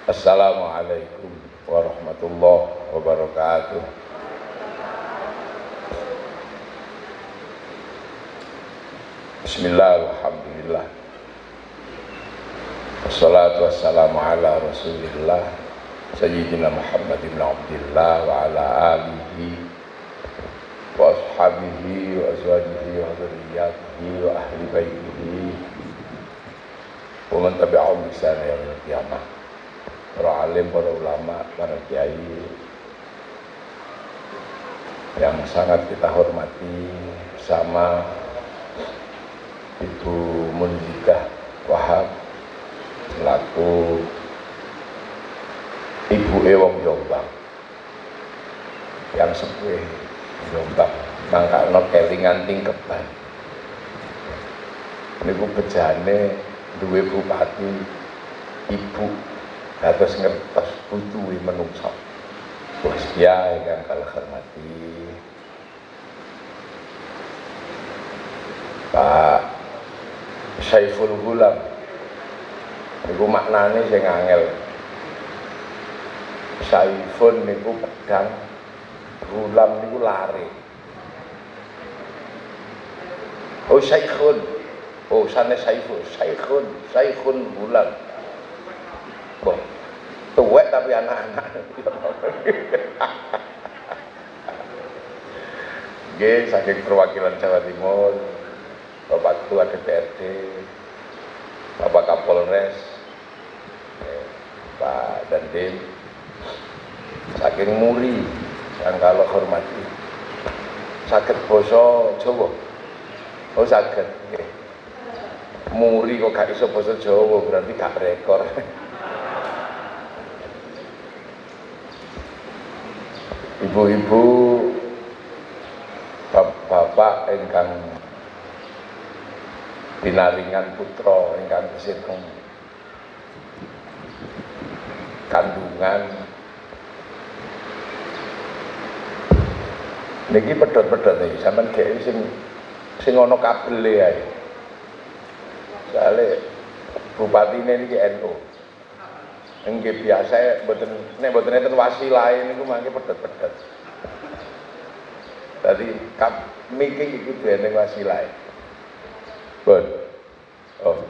Assalamualaikum warahmatullahi wabarakatuh. Bismillah, alhamdulillah. Wassalatu wassalamu ala rasulillah Sayyidina Muhammad ibn Abdillah wa ala alihi wa ashabihi wa azwajihi wa dzurriyyatihi wa ahli baitihi wa man tabi'ahum bi ihsan ila yaumil qiyamah. Para alim, para ulama, para kiai yang sangat kita hormati bersama Ibu Munzidah Wahab selaku Ibu Ewong Jombang yang sepuh Jombang mangkakno kelingan tingkeban niku bejane duwe bupati ibu dados ngertos pucuhe menungso. Wis ya ingkang kula hormati Pak Saiful Hulam niku maknane sing angel. Saifun niku pedang, Hulam niku lare. Oh Saikhun, oh sane Saifun, Saikhun Hulam. Wah, tuwek tapi anak-anak. Nggih, saking perwakilan Jawa Timur, Bapak Ketua DPRD, Bapak Kapolres, Pak Dandim, saking Muri yang kalau hormati, saged basa Jawa. Oh saged, nggih. Muri kok gak iso basa Jawa berarti gak rekor. Ibu-ibu, bapak ingkang dinaringan putra ingkang kesinten kandungan niki pedhot-pedhot iki sampean gek sing ana kabele ae. Soale bupatine niki NU. Nggih biasa mboten nek mboten enten wasilahe niku mangke pedhot-pedhot. Dadi miki iku dene wasilahe. Bon. Oh.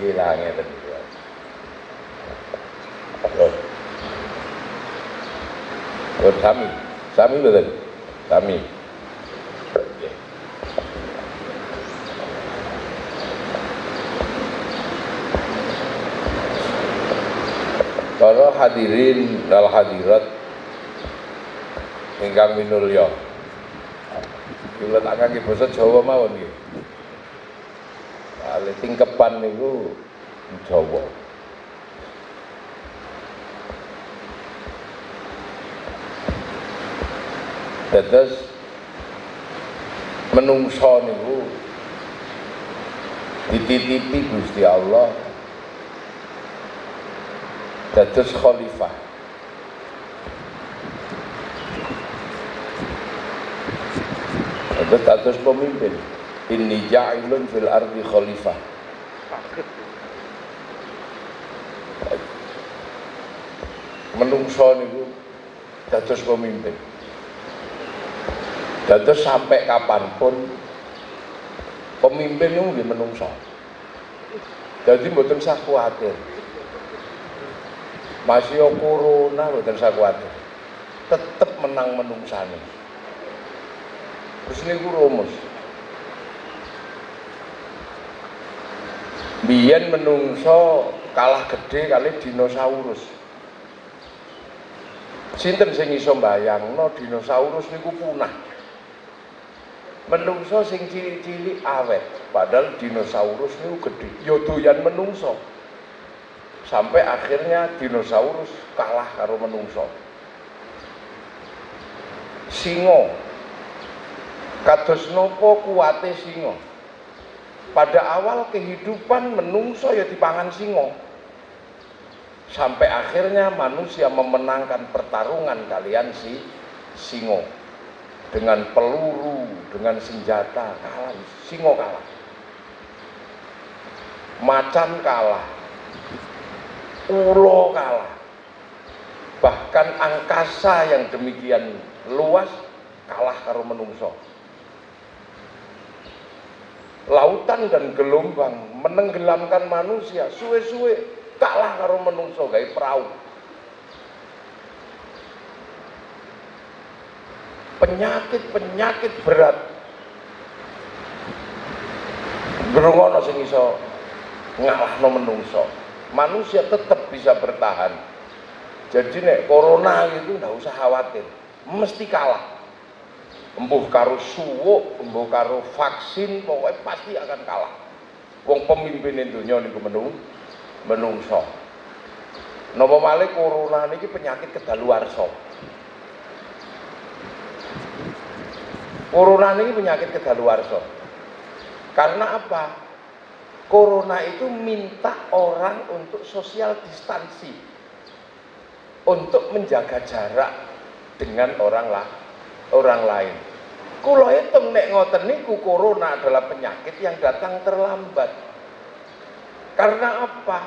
Gila ngeten. Oh. Oh, sami betul. Sami. Para hadirin wal hadirat ingkang minulya. Kula tak ngangge basa Jawa mawon nggih. Ale tingkepan niku Jawa. Dados menungso niku dititipi Gusti Allah dados khalifah. Dados pemimpin. Inni ja'ilun fil ardi khalifah. Menungso niku dados pemimpin. Dados sampai kapanpun pemimpin niku nggih menungso. Jadi mboten usah kuwatir. Masih corona mboten usah kuwatir. Tetep menang menungsane. Terus niku rumus. Biyen menungso kalah gede kali dinosaurus. Sinten sing iso mbayangno dinosaurus niku punah. Menungso sing cilik-cilik awet, padahal dinosaurus niku gede. Ya doyan menungso. Sampai akhirnya dinosaurus kalah karo menungso. Singo kados nopo kuwate singo. Pada awal kehidupan menungso ya dipangan singo. Sampai akhirnya manusia memenangkan pertarungan kalian si singo. Dengan peluru, dengan senjata kalah, singo kalah. Macan kalah, Ulo kalah. Bahkan angkasa yang demikian luas kalah karo menungso. Lautan dan gelombang menenggelamkan manusia, suwe-suwe kalah karo menungso gawe perahu. Penyakit berat berungono sing iso ngalahno menungso. Manusia tetap bisa bertahan. Jadi nek corona itu ndak usah khawatir, mesti kalah. Embuh karo suwuk, embuh karo vaksin, pokoknya pasti akan kalah. Wong pemimpin dunia niku menungso. Napa malih corona niki penyakit kedaluarsa. Corona ini penyakit kedaluarsa. Karena apa? Corona itu minta orang untuk social distansi, untuk menjaga jarak dengan orang lain. Kula hitung nek ngoten niku corona adalah penyakit yang datang terlambat. Karena apa?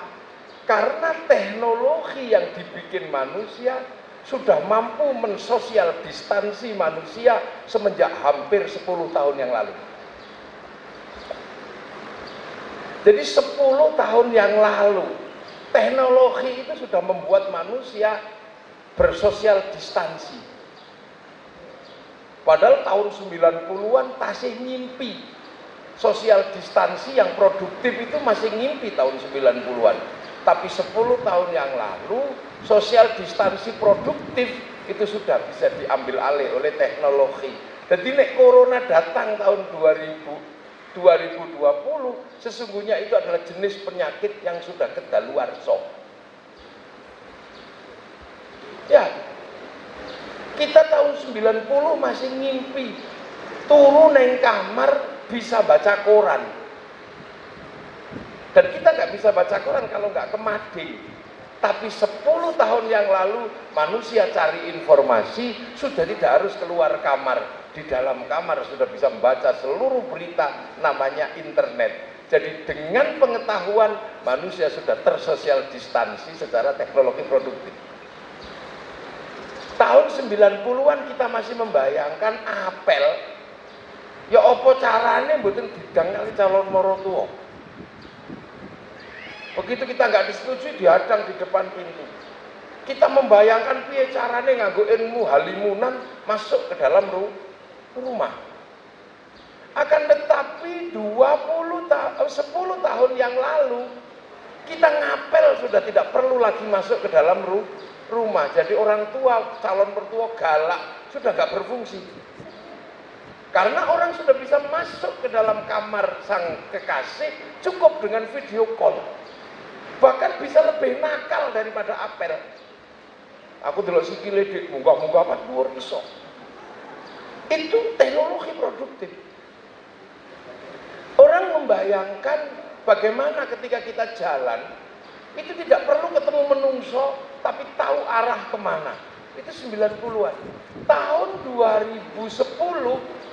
Karena teknologi yang dibikin manusia sudah mampu mensosial distansi manusia semenjak hampir 10 tahun yang lalu. Jadi 10 tahun yang lalu teknologi itu sudah membuat manusia bersosial distansi. Padahal tahun 90-an masih ngimpi. Sosial distansi yang produktif itu masih ngimpi tahun 90-an. Tapi 10 tahun yang lalu sosial distansi produktif itu sudah bisa diambil alih oleh teknologi. Jadi nek corona datang tahun 2020 sesungguhnya itu adalah jenis penyakit yang sudah kedaluarsa. Ya, kita tahun 90 masih ngimpi turu neng kamar bisa baca koran. Dan kita nggak bisa baca koran kalau nggak ke Mading. Tapi 10 tahun yang lalu manusia cari informasi sudah tidak harus keluar kamar. Di dalam kamar sudah bisa membaca seluruh berita, namanya internet. Jadi dengan pengetahuan manusia sudah tersosial distansi secara teknologi produktif. Tahun 90-an kita masih membayangkan apel, ya apa carane mboten didang kali calon marotua. Begitu kita nggak disetujui, dihadang di depan pintu. Kita membayangkan piye carane nganggo ilmu halimunan masuk ke dalam rumah. Akan tetapi 10 tahun yang lalu kita ngapel sudah tidak perlu lagi masuk ke dalam rumah. Jadi orang tua, calon mertua galak sudah nggak berfungsi. Karena orang sudah bisa masuk ke dalam kamar sang kekasih cukup dengan video call. Bahkan bisa lebih nakal daripada apel. Aku delok sikile dik munggah-munggah apa dhuwur iso. Itu teknologi produktif. Orang membayangkan bagaimana ketika kita jalan itu tidak perlu ketemu menungso tapi tahu arah kemana. Itu 90-an. Tahun 2010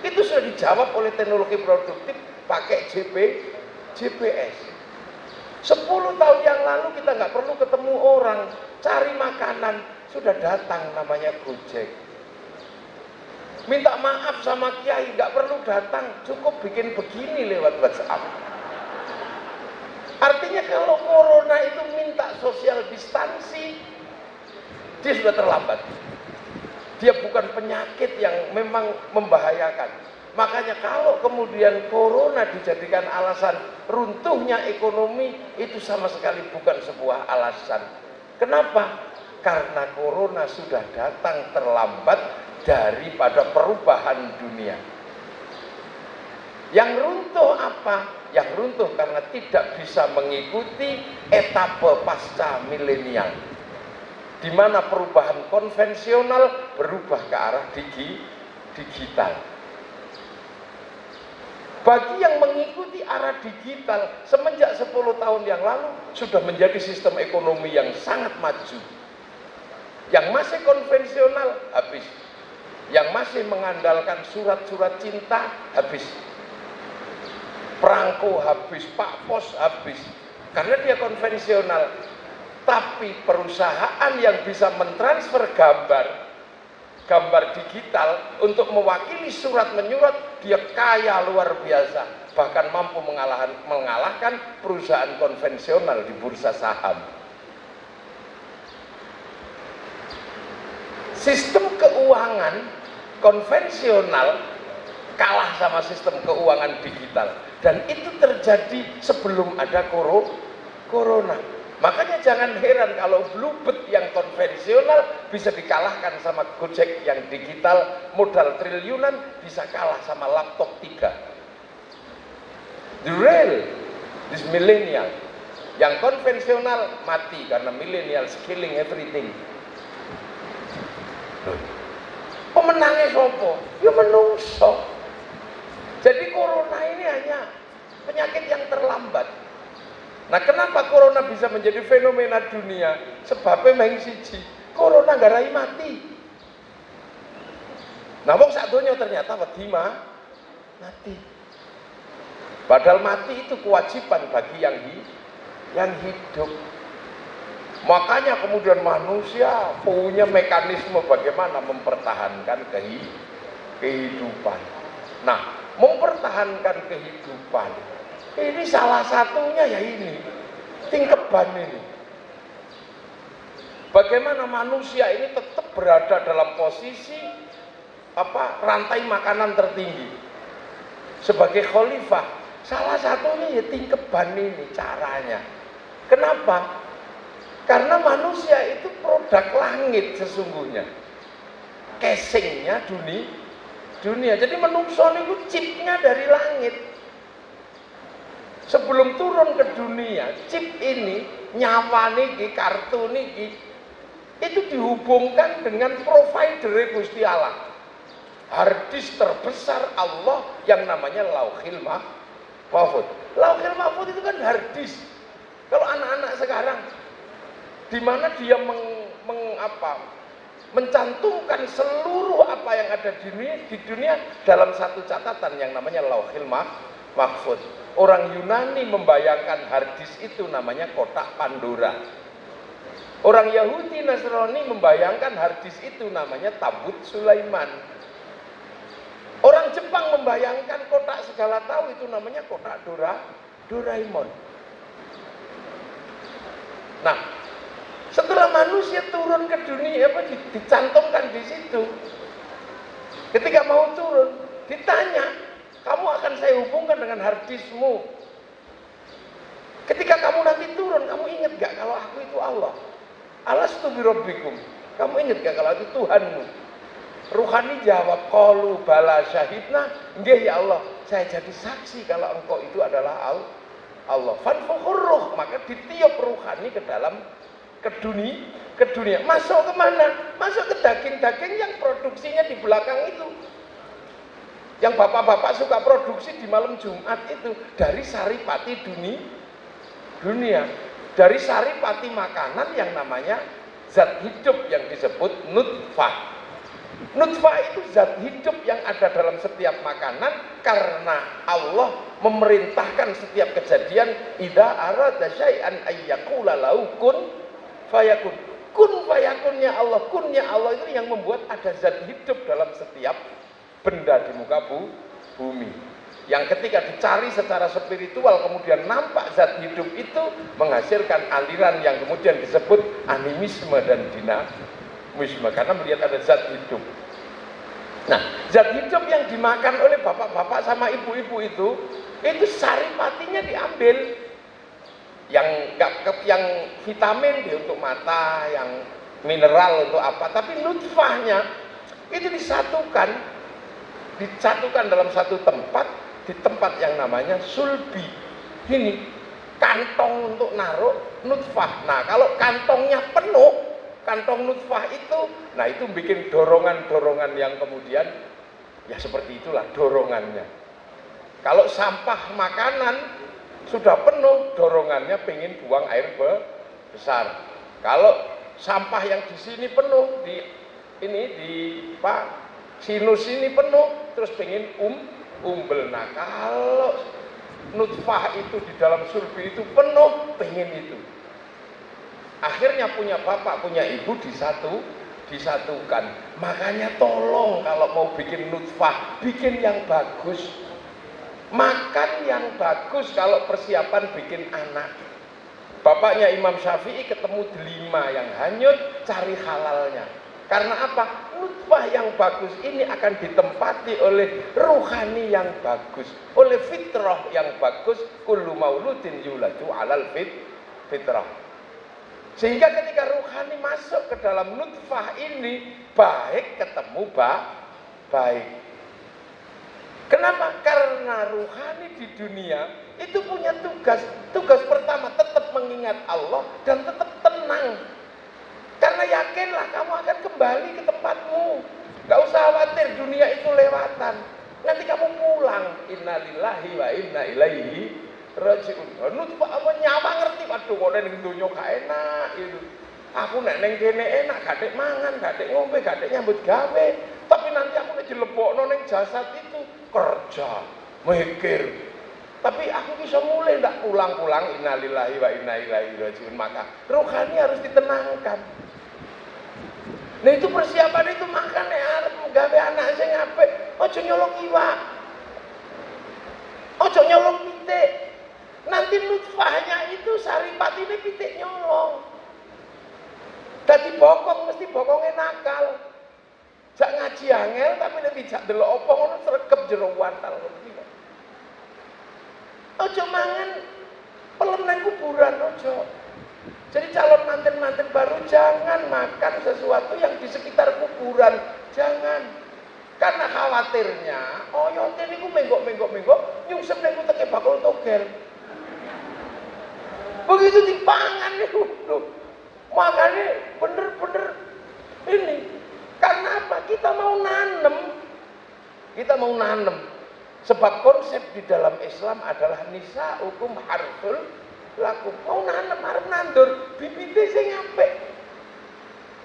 itu sudah dijawab oleh teknologi produktif pakai GPS. 10 tahun yang lalu kita nggak perlu ketemu orang, cari makanan, sudah datang namanya Gojek. Minta maaf sama kiai, nggak perlu datang, cukup bikin begini lewat WhatsApp. Artinya kalau corona itu minta social distansi, dia sudah terlambat. Dia bukan penyakit yang memang membahayakan. Makanya kalau kemudian corona dijadikan alasan runtuhnya ekonomi, itu sama sekali bukan sebuah alasan. Kenapa? Karena corona sudah datang terlambat daripada perubahan dunia. Yang runtuh apa? Yang runtuh karena tidak bisa mengikuti etape pasca milenial, di mana perubahan konvensional berubah ke arah digital. Bagi yang mengikuti arah digital semenjak 10 tahun yang lalu sudah menjadi sistem ekonomi yang sangat maju. Yang masih konvensional habis. Yang masih mengandalkan surat-surat cinta habis. Perangko habis, Pak Pos habis. Karena dia konvensional. Tapi perusahaan yang bisa mentransfer gambar digital untuk mewakili surat menyurat, dia kaya luar biasa, bahkan mampu mengalahkan perusahaan konvensional di bursa saham. Sistem keuangan konvensional kalah sama sistem keuangan digital, dan itu terjadi sebelum ada corona. Makanya jangan heran kalau Bluebird yang konvensional bisa dikalahkan sama Gojek yang digital, modal triliunan bisa kalah sama laptop 3. The real, this millennial, yang konvensional mati karena millennial killing everything. Pemenangnya sopo? Ya menungso. Jadi corona ini hanya penyakit yang terlambat. Nah, kenapa corona bisa menjadi fenomena dunia? Sebabnya meng siji, corona garai mati. Nah, wong sak donya ternyata wedi mati. Padahal mati itu kewajiban bagi yang hidup. Makanya kemudian manusia punya mekanisme bagaimana mempertahankan kehidupan. Nah, mempertahankan kehidupan ini salah satunya ya ini tingkeban ini. Bagaimana manusia ini tetap berada dalam posisi rantai makanan tertinggi sebagai khalifah. Salah satunya ya tingkeban ini caranya. Kenapa? Karena manusia itu produk langit sesungguhnya. Casingnya dunia. Jadi manusia itu chipnya dari langit. Sebelum turun ke dunia, chip ini, nyawa niki, kartu niki, itu dihubungkan dengan provider Gusti Allah. Harddisk terbesar Allah yang namanya Lauhil Mahfuz. Lauhil Mahfuz itu kan harddisk. Kalau anak-anak sekarang, di mana dia mencantumkan seluruh apa yang ada di dunia dalam satu catatan yang namanya Lauhil Mahfuz. Orang Yunani membayangkan harddisk itu namanya kotak Pandora. Orang Yahudi Nasrani membayangkan harddisk itu namanya tabut Sulaiman. Orang Jepang membayangkan kotak segala tahu itu namanya kotak Doraemon. Nah, setelah manusia turun ke dunia dicantumkan di situ. Ketika mau turun, ditanya, kamu akan saya hubungkan dengan harddiskmu. Ketika kamu nanti turun, kamu ingat gak kalau aku itu Allah? Alastu birabbikum. Kamu ingat gak kalau itu Tuhanmu? Ruhani jawab, qalu bala syahidna. Nggih ya Allah, saya jadi saksi kalau engkau itu adalah Allah. Fanfukhur ruh, maka ditiup ruhani ke dalam ke dunia. Masuk kemana? Masuk ke daging-daging yang produksinya di belakang itu. Yang bapak-bapak suka produksi di malam Jumat itu dari saripati dunia, dari saripati makanan yang namanya zat hidup yang disebut nutfah. Nutfah itu zat hidup yang ada dalam setiap makanan karena Allah memerintahkan setiap kejadian idza arada syai'an ayyaqula lahu kun fayakun. Kun fayakunnya Allah, kunnya Allah itu yang membuat ada zat hidup dalam setiap benda di muka bumi. Yang ketika dicari secara spiritual kemudian nampak zat hidup itu menghasilkan aliran yang kemudian disebut animisme dan dinamisme karena melihat ada zat hidup. Nah, zat hidup yang dimakan oleh bapak-bapak sama ibu-ibu itu saripatinya diambil. Yang vitamin dia untuk mata, yang mineral untuk apa, tapi nutfahnya itu disatukan dalam satu tempat, di tempat yang namanya sulbi. Ini kantong untuk naruh nutfah. Nah, kalau kantongnya penuh, kantong nutfah itu, nah itu bikin dorongan-dorongan yang kemudian ya seperti itulah dorongannya. Kalau sampah makanan sudah penuh, dorongannya pengen buang air besar. Kalau sampah yang di sini penuh, di sinus ini penuh, terus pengen umbel. Nah, kalau nutfah itu di dalam sulbi itu penuh, pengen itu. Akhirnya punya bapak, punya ibu disatukan. Makanya tolong kalau mau bikin nutfah, bikin yang bagus. Makan yang bagus kalau persiapan bikin anak. Bapaknya Imam Syafi'i ketemu delima yang hanyut, cari halalnya. Karena apa? Nutfah yang bagus ini akan ditempati oleh ruhani yang bagus, oleh fitrah yang bagus. Kullu mauludin yuladu alal fitrah. Sehingga ketika ruhani masuk ke dalam nutfah ini, baik ketemu baik. Kenapa? Karena ruhani di dunia itu punya tugas. Tugas pertama tetap mengingat Allah dan tetap tenang. Karena yakinlah kamu akan kembali ke tempatmu. Gak usah khawatir, dunia itu lewatan. Nanti kamu pulang. Innalillahi wa inna ilaihi raji'un. Nutfah apa nyawa ngerti, waduh kok ning donya gak enak itu. Aku nek ning kene enak, gak dek mangan, gak dek ngombe, gak dek nyambut gawe. Tapi nanti aku nek dilebokno ning jasad itu kerja, mikir. Tapi aku bisa mulai ndak pulang-pulang. Innalillahi wa inna ilaihi raji'un. Maka rohani harus ditenangkan. Nah itu persiapan itu, makane arep gawe anak sing apik, aja nyolong iwak. Aja nyolong pitik. Nanti nutfahnya itu saripatine pitik nyolong. Dadi bokong mesti bokonge nakal. Jak ngaji angel tapi nek dijak delok apa ngono sregep jero wantal ngerti kok. Aja mangan pelem nang kuburan aja. Jadi calon manten-manten baru jangan makan sesuatu yang di sekitar kuburan, jangan. Karena khawatirnya oyote niku menggok nyungsep ning uteke bakul togel. Begitu dipangan niku lho. Makanya bener-bener ini. Karena apa? Kita mau nanem. Sebab konsep di dalam Islam adalah nisa hukum harsul lakum. Mau nanem arep nandur, bibite sing apik.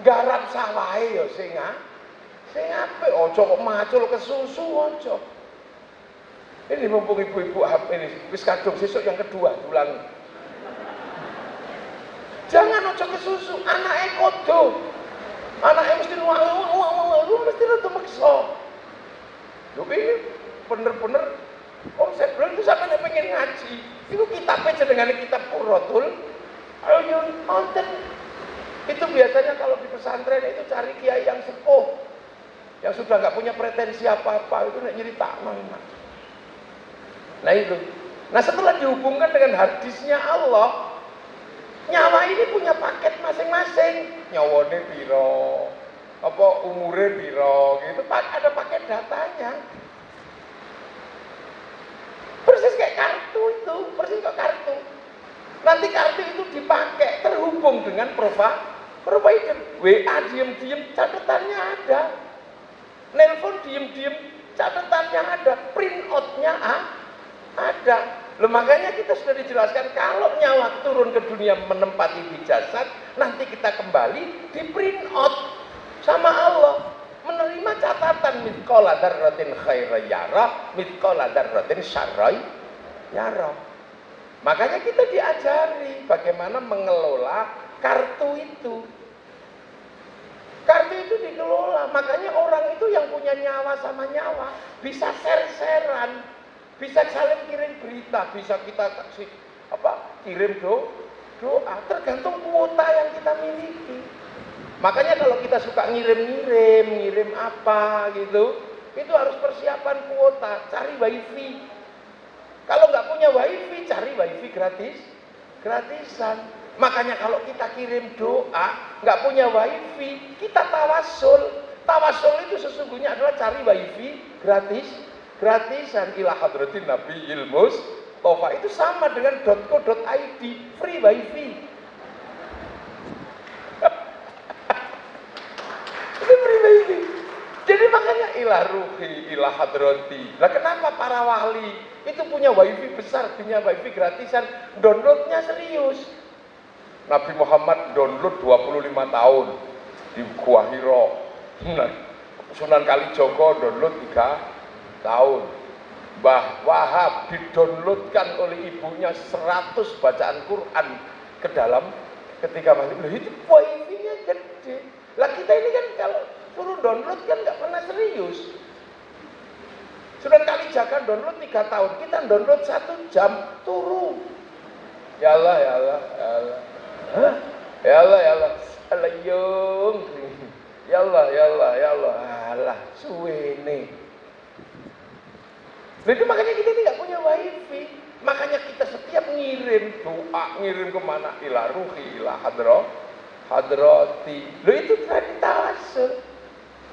Garap sawahe ya sing apik. Aja kok macul ke susu aja. Ini mumpung ibu-ibu ini wis kadung sesuk yang kedua ulang. Jangan aja ke susu, anake kodo. Anake mesti lu mesti rada meksa. Lho ini bener-bener konsep itu sampeyan pengen ngaji. Itu kitabnya jenengane kitab Qurratul Uyun Mountain. Itu biasanya kalau di pesantren itu cari kiai yang sepuh, yang sudah nggak punya pretensi apa-apa, itu nek nyeritakno enak. Nah itu. Nah setelah dihubungkan dengan hadisnya Allah, nyawa ini punya paket masing-masing. Nyawane piro, apa umure piro, gitu. Ada paket datanya. Persis kayak kartu itu, persis kayak kartu. Nanti kartu itu dipakai terhubung dengan provider. WA diem-diem catatannya ada. Nelpon diem-diem catatannya ada. Print out-nya ada. Loh, makanya kita sudah dijelaskan kalau nyawa turun ke dunia menempati di jasad, nanti kita kembali di print out sama Allah, menerima catatan mithqala dzarratin khairan yarah, mithqala dzarratin syarran yarah. Makanya kita diajari bagaimana mengelola kartu itu. Kartu itu dikelola, makanya orang itu yang punya nyawa sama nyawa bisa share-sharean. Bisa saling kirim berita, bisa kita kasih kirim doa, tergantung kuota yang kita miliki. Makanya kalau kita suka ngirim apa gitu, itu harus persiapan kuota, cari wifi. Kalau nggak punya wifi, cari wifi gratisan. Makanya kalau kita kirim doa, nggak punya wifi, kita tawasul. Tawasul itu sesungguhnya adalah cari wifi gratisan ila hadratin Nabi Ilmus Tofa, itu sama dengan .co.id, free wifi. Itu free wifi. Jadi makanya ilah ruhi, ilah hadrati. Lah kenapa para wali itu punya wifi besar, punya wifi gratisan, downloadnya serius. Nabi Muhammad download 25 tahun di Gua Hira. Sunan Kalijogo download 3 tahun. Mbah Wahab didownloadkan oleh ibunya 100 bacaan Quran ke dalam Ketika masih loh itu wifi-nya gede. Lah kita ini kan kalau suruh download kan nggak pernah serius. Sudah kali jaga download 3 tahun, kita download 1 jam turun. Ya Allah, ya Allah, ya Allah. Hah? Ya Allah, ya Allah. Allah yung. Ya Allah, ya Allah, ya Allah. Alah, suwene. Jadi makanya kita ini nggak punya wifi. Makanya kita setiap ngirim doa, ngirim kemana? Ila ruhi, ila hadrati. Loh itu tratase.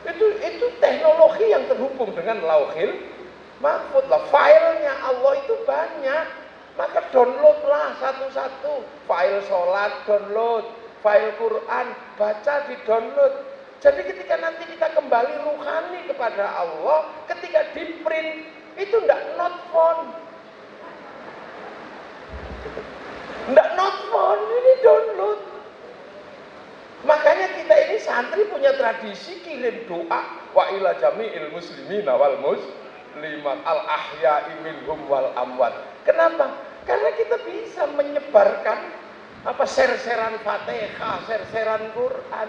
Itu teknologi yang terhubung dengan lauhil mahfud lah. Filenya Allah itu banyak. Maka downloadlah satu-satu. File sholat download, file Quran baca di download. Jadi ketika nanti kita kembali ruhani kepada Allah, ketika di print itu ndak not phone. Ndak not phone, ini download. Makanya kita ini santri punya tradisi kirim doa wa ila jami'il muslimina wal muslimat al ahya'i minhum wal amwat. Kenapa? Karena kita bisa menyebarkan ser-seran Fatihah, ser-seran Quran.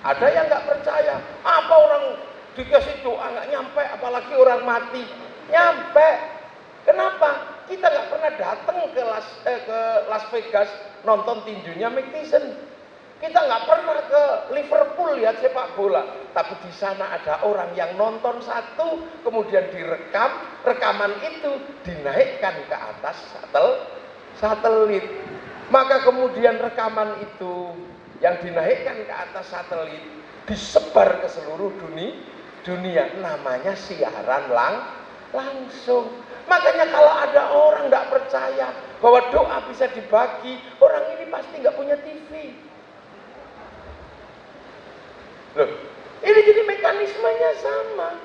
Ada yang nggak percaya, apa orang dikasih doa nggak nyampe, apalagi orang mati nyampe. Kenapa? Kita nggak pernah datang ke Las Vegas nonton tinjunya Mike Tyson. Kita nggak pernah ke Liverpool lihat sepak bola, tapi di sana ada orang yang nonton satu, kemudian direkam, rekaman itu dinaikkan ke atas satelit. Maka kemudian rekaman itu yang dinaikkan ke atas satelit disebar ke seluruh dunia, namanya siaran langsung. Makanya kalau ada orang nggak percaya bahwa doa bisa dibagi, orang ini pasti nggak punya TV. Loh, ini jadi mekanismenya sama.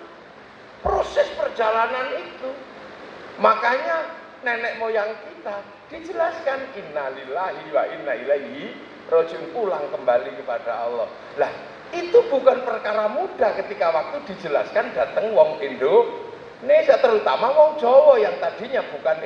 Proses perjalanan itu. Makanya nenek moyang kita dijelaskan innalillahi wa inna ilaihi rajiun, pulang kembali kepada Allah. Lah, itu bukan perkara mudah ketika waktu dijelaskan datang wong Indonesia, terutama wong Jawa yang tadinya bukan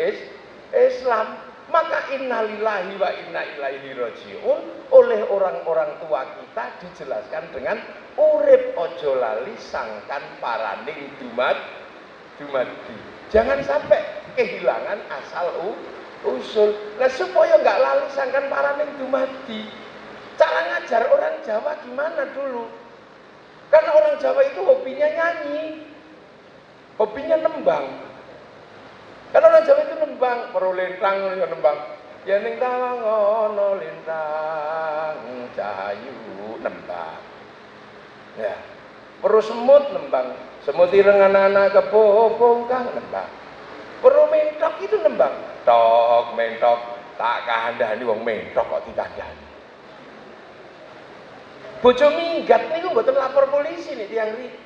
Islam. Maka innalillahi wa inna ilaihi rajiun oleh orang-orang tua kita dijelaskan dengan urip ojo lali sangkan paraning dumadi. Jangan sampai kehilangan asal usul. Nah supaya nggak lali sangkan paraning dumadi, cara ngajar orang Jawa gimana dulu? Karena orang Jawa itu hobinya nyanyi, hobinya nembang. Karena orang Jawa itu nembang, perlu lintang nembang. Ya ning tawang ana lintang cahayu nembang. Ya. Perlu semut nembang, semut ireng anak kebobongkang nembang. Perlu mentok itu nembang. Tok mentok tak kandhani wong mentok kok dikandhani. Bojo minggat niku mboten lapor polisi nih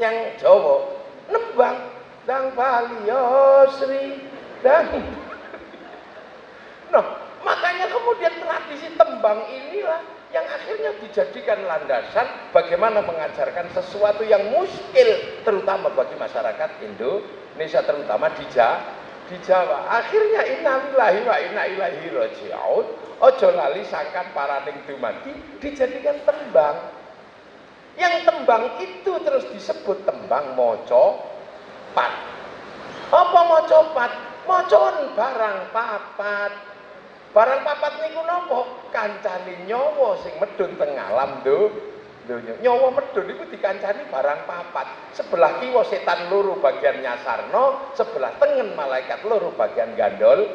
yang Jawa. Nembang dang Bali Sri dan nah, makanya kemudian tradisi tembang inilah yang akhirnya dijadikan landasan bagaimana mengajarkan sesuatu yang muskil terutama bagi masyarakat Indonesia, terutama di Jawa. Akhirnya innalillahi wa inna ilaihi rajiun, ojo lali sangkan paraning dumadi dijadikan tembang. Yang tembang itu terus disebut tembang mocopat. Apa mocopat? Mocon barang papat. Barang papat niku napa? Kancane nyawa sing medun teng alam donya. Nyawa medun iku dikancani barang papat. Sebelah kiwa setan loro bagian nyasarno, sebelah tengen malaikat loro bagian gandoli.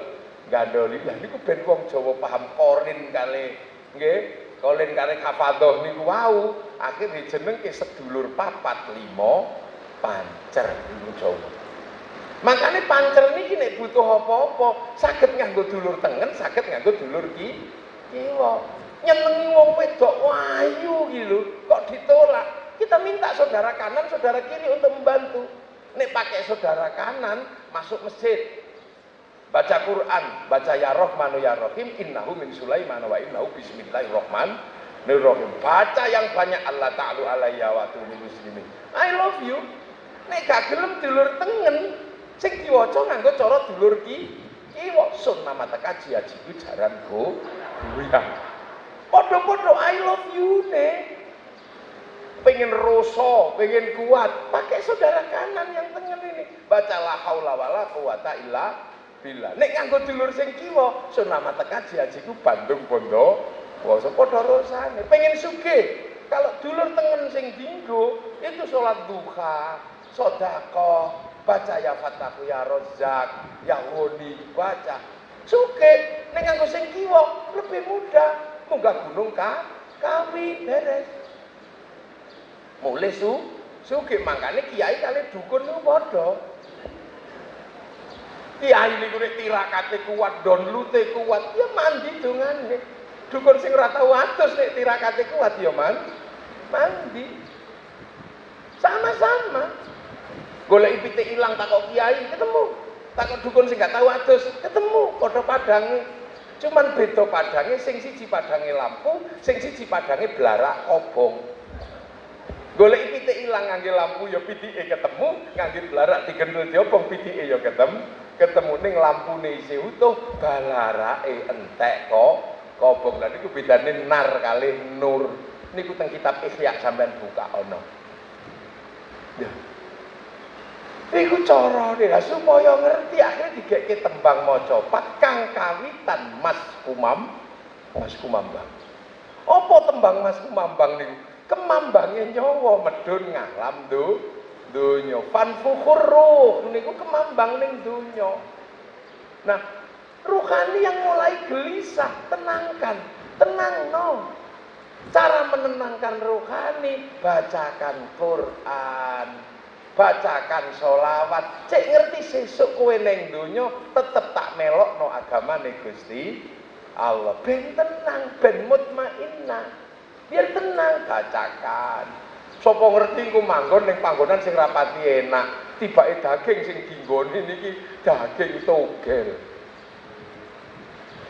Lah niku ben wong Jawa paham korin kali nggih, korin kali hafadzah niku wau. Akhire jenengke sedulur papat limo pancer niku Jawa. Makanya pancer niki nek butuh apa-apa, saged nganggo dulur tengen, saged nganggo dulur kiwa. Nyenengi wong wedok wayu iki lho, kok ditolak. Kita minta saudara kanan, saudara kiri untuk membantu. Nek pakai saudara kanan masuk masjid, baca Quran, baca ya Rahmanu ya Rahim, innahu min Sulaiman wa innahu bismillahirrahmanirrahim. Baca yang banyak, Allah ta'ala alayya wa tumi muslimin. I love you. Nek gak gelem dulur tengen, sing diwaca nganggo cara dulur kiwa sun nama teka jiajiku jaran goyang. Podo-podo I love you nih. Pengen roso, pengen kuat, pakai saudara kanan yang tengen ini. Baca la haula wala quwata illa billah. Nek nganggo dulur sing kiwa, sunama tekaji ajiku Bandung Bondo. Wah, padha rosane. Pengen sugih. Kalau dulur tengen sing dinggo, itu sholat duha, sedekah, baca ya Fatahu ya Razzaq, ya Ghani baca. Sugih, nek nganggo sing kiwa lebih mudah. Munggah gunung kawi beres. Mulai sugih mangkane kiai kali dukun niku padha. Kiai niku nek tirakate kuat, don lute kuat, ya mandi dongane. Dukun sing ora tau atus nek tirakate kuat ya mandi. Sama-sama. Golek pitik ilang takok kiai ketemu. Takok dukun sing gak tau atus ketemu, padha padange. Cuman beda padange, sing siji padange lampu, sing siji padange blarak obong. Golek pitik ilang ngangge lampu ya pitike ketemu, ngangge blarak digendul diobong pitike ya ketemu ning lampune isih utuh, balarake entek kok kobong. Lah niku bedane nar kalih nur. Niku teng kitab Ihya sampean buka ana. Ya. Iku carane lah supaya ngerti akhirnya digeke tembang macapat kang kawitan Mas Kumambang. Apa tembang Mas Kumambang niku? Kemambange nyawa medun ngalam donya. Fanfukhur ruh niku kemambang ning donya. Nah, ruhani yang mulai gelisah, tenangno. Cara menenangkan ruhani, bacakan Quran, bacakan sholawat. Cek ngerti sesuk kowe ning donya tetep tak melokno agamane Gusti Allah. Ben tenang, ben mutmainnah. Biar tenang, bacakan. Sapa ngerti ku manggon ning panggonan sing rapati enak, tibake daging sing dinggoni niki daging togel.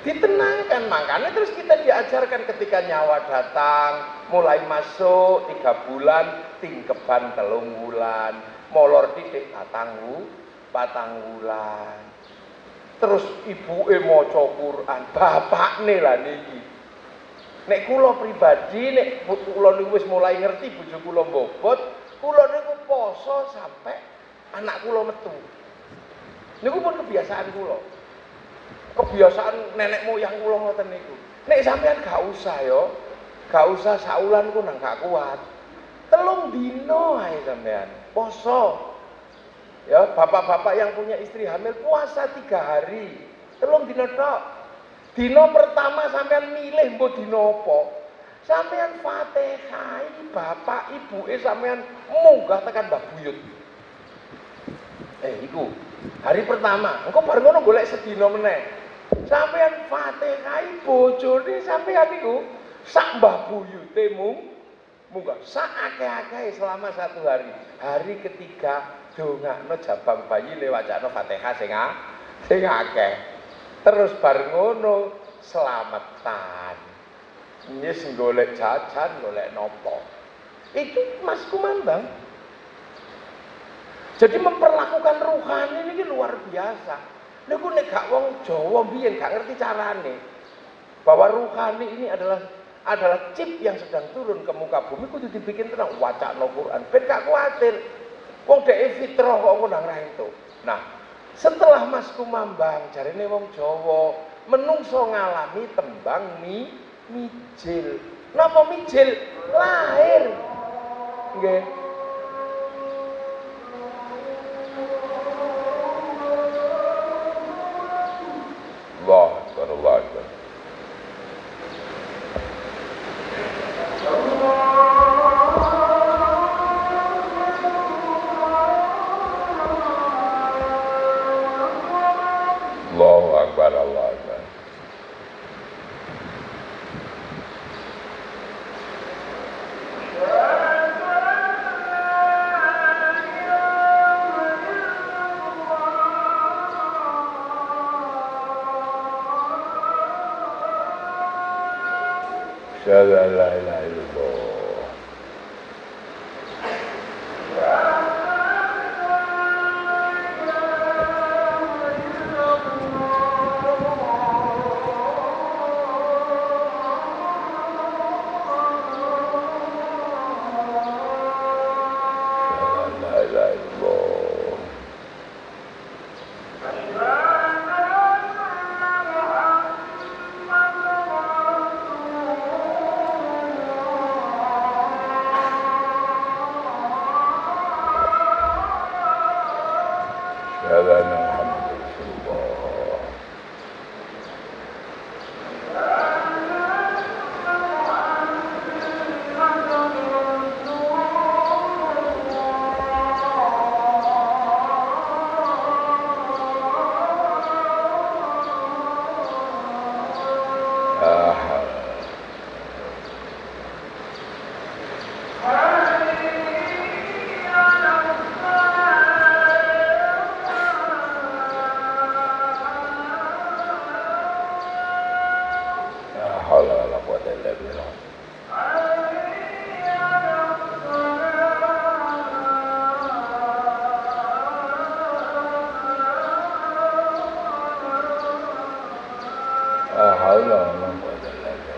Ditenangkan, makanya terus kita diajarkan ketika nyawa datang, mulai masuk 3 bulan, tingkeban 3 bulan, molor titik 4 bulan. Terus ibuke maca Quran, bapakne lah niki. Nek kula pribadi, nek kula niku wis mulai ngerti bojo kula mbobot, kula niku poso sampai anak kula metu. Niku pun kebiasaan kula. Kebiasaan nenek moyang kula ngoten niku. Nek sampean gak usah ya, gak usah saulan ku nang gak kuat. 3 dino ae sampean poso. Ya, bapak-bapak yang punya istri hamil puasa 3 hari. 3 dino tok. Dino pertama sampean milih mbok dino apa? Sampean Fatihah bapak ibuke sampean munggah tekan Mbah Buyut. Iku hari pertama. Engko bar ngono golek sedina meneh. Sampean Fatihah bojone sampean iku sak Mbah Buyute munggah sak akeh-akeh selama 1 hari. Hari ketiga dongakno jabang bayi lewacana Fatihah sing akeh. Terus bar ngono selamatan. Wis golek jajan, golek nopo. Itu Mas Kumambang. Jadi memperlakukan ruhani ini luar biasa. Niku nek gak wong Jawa biyen gak ngerti carane. Bahwa ruhani ini adalah chip yang sedang turun ke muka bumi kudu dibikin tenang, wacana Quran. Ben gak kuwatir. Wong dhek fitrah kok ngono ra entuk. Nah, setelah Mas Kumambang jarine wong Jawa menungso ngalami tembang mijil. Napa mijil? Lahir. Nggih. Allah Akbar. Allahu Akbar, Allahu Akbar. Asyhadu an la ilaha illallah. haula wala quwwata illa billah. La haula wala quwwata illa billah.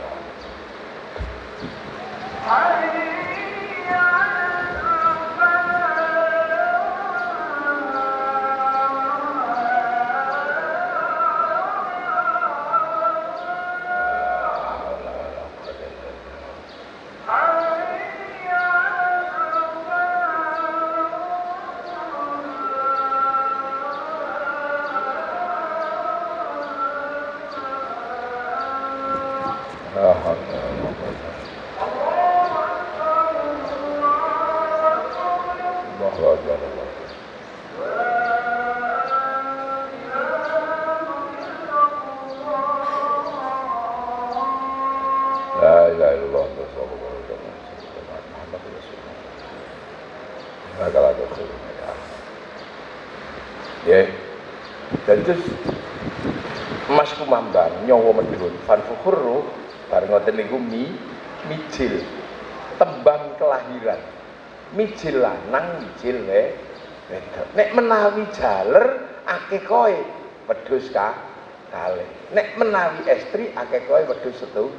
Terus Mas Kumambang nyawa medhun fan fukhur bareng ngoten niku mijil tembang kelahiran mijil lanang mijil wedok nek menawi jaler akeh koe wedhus kalih nek menawi estri akeh koe wedhus setu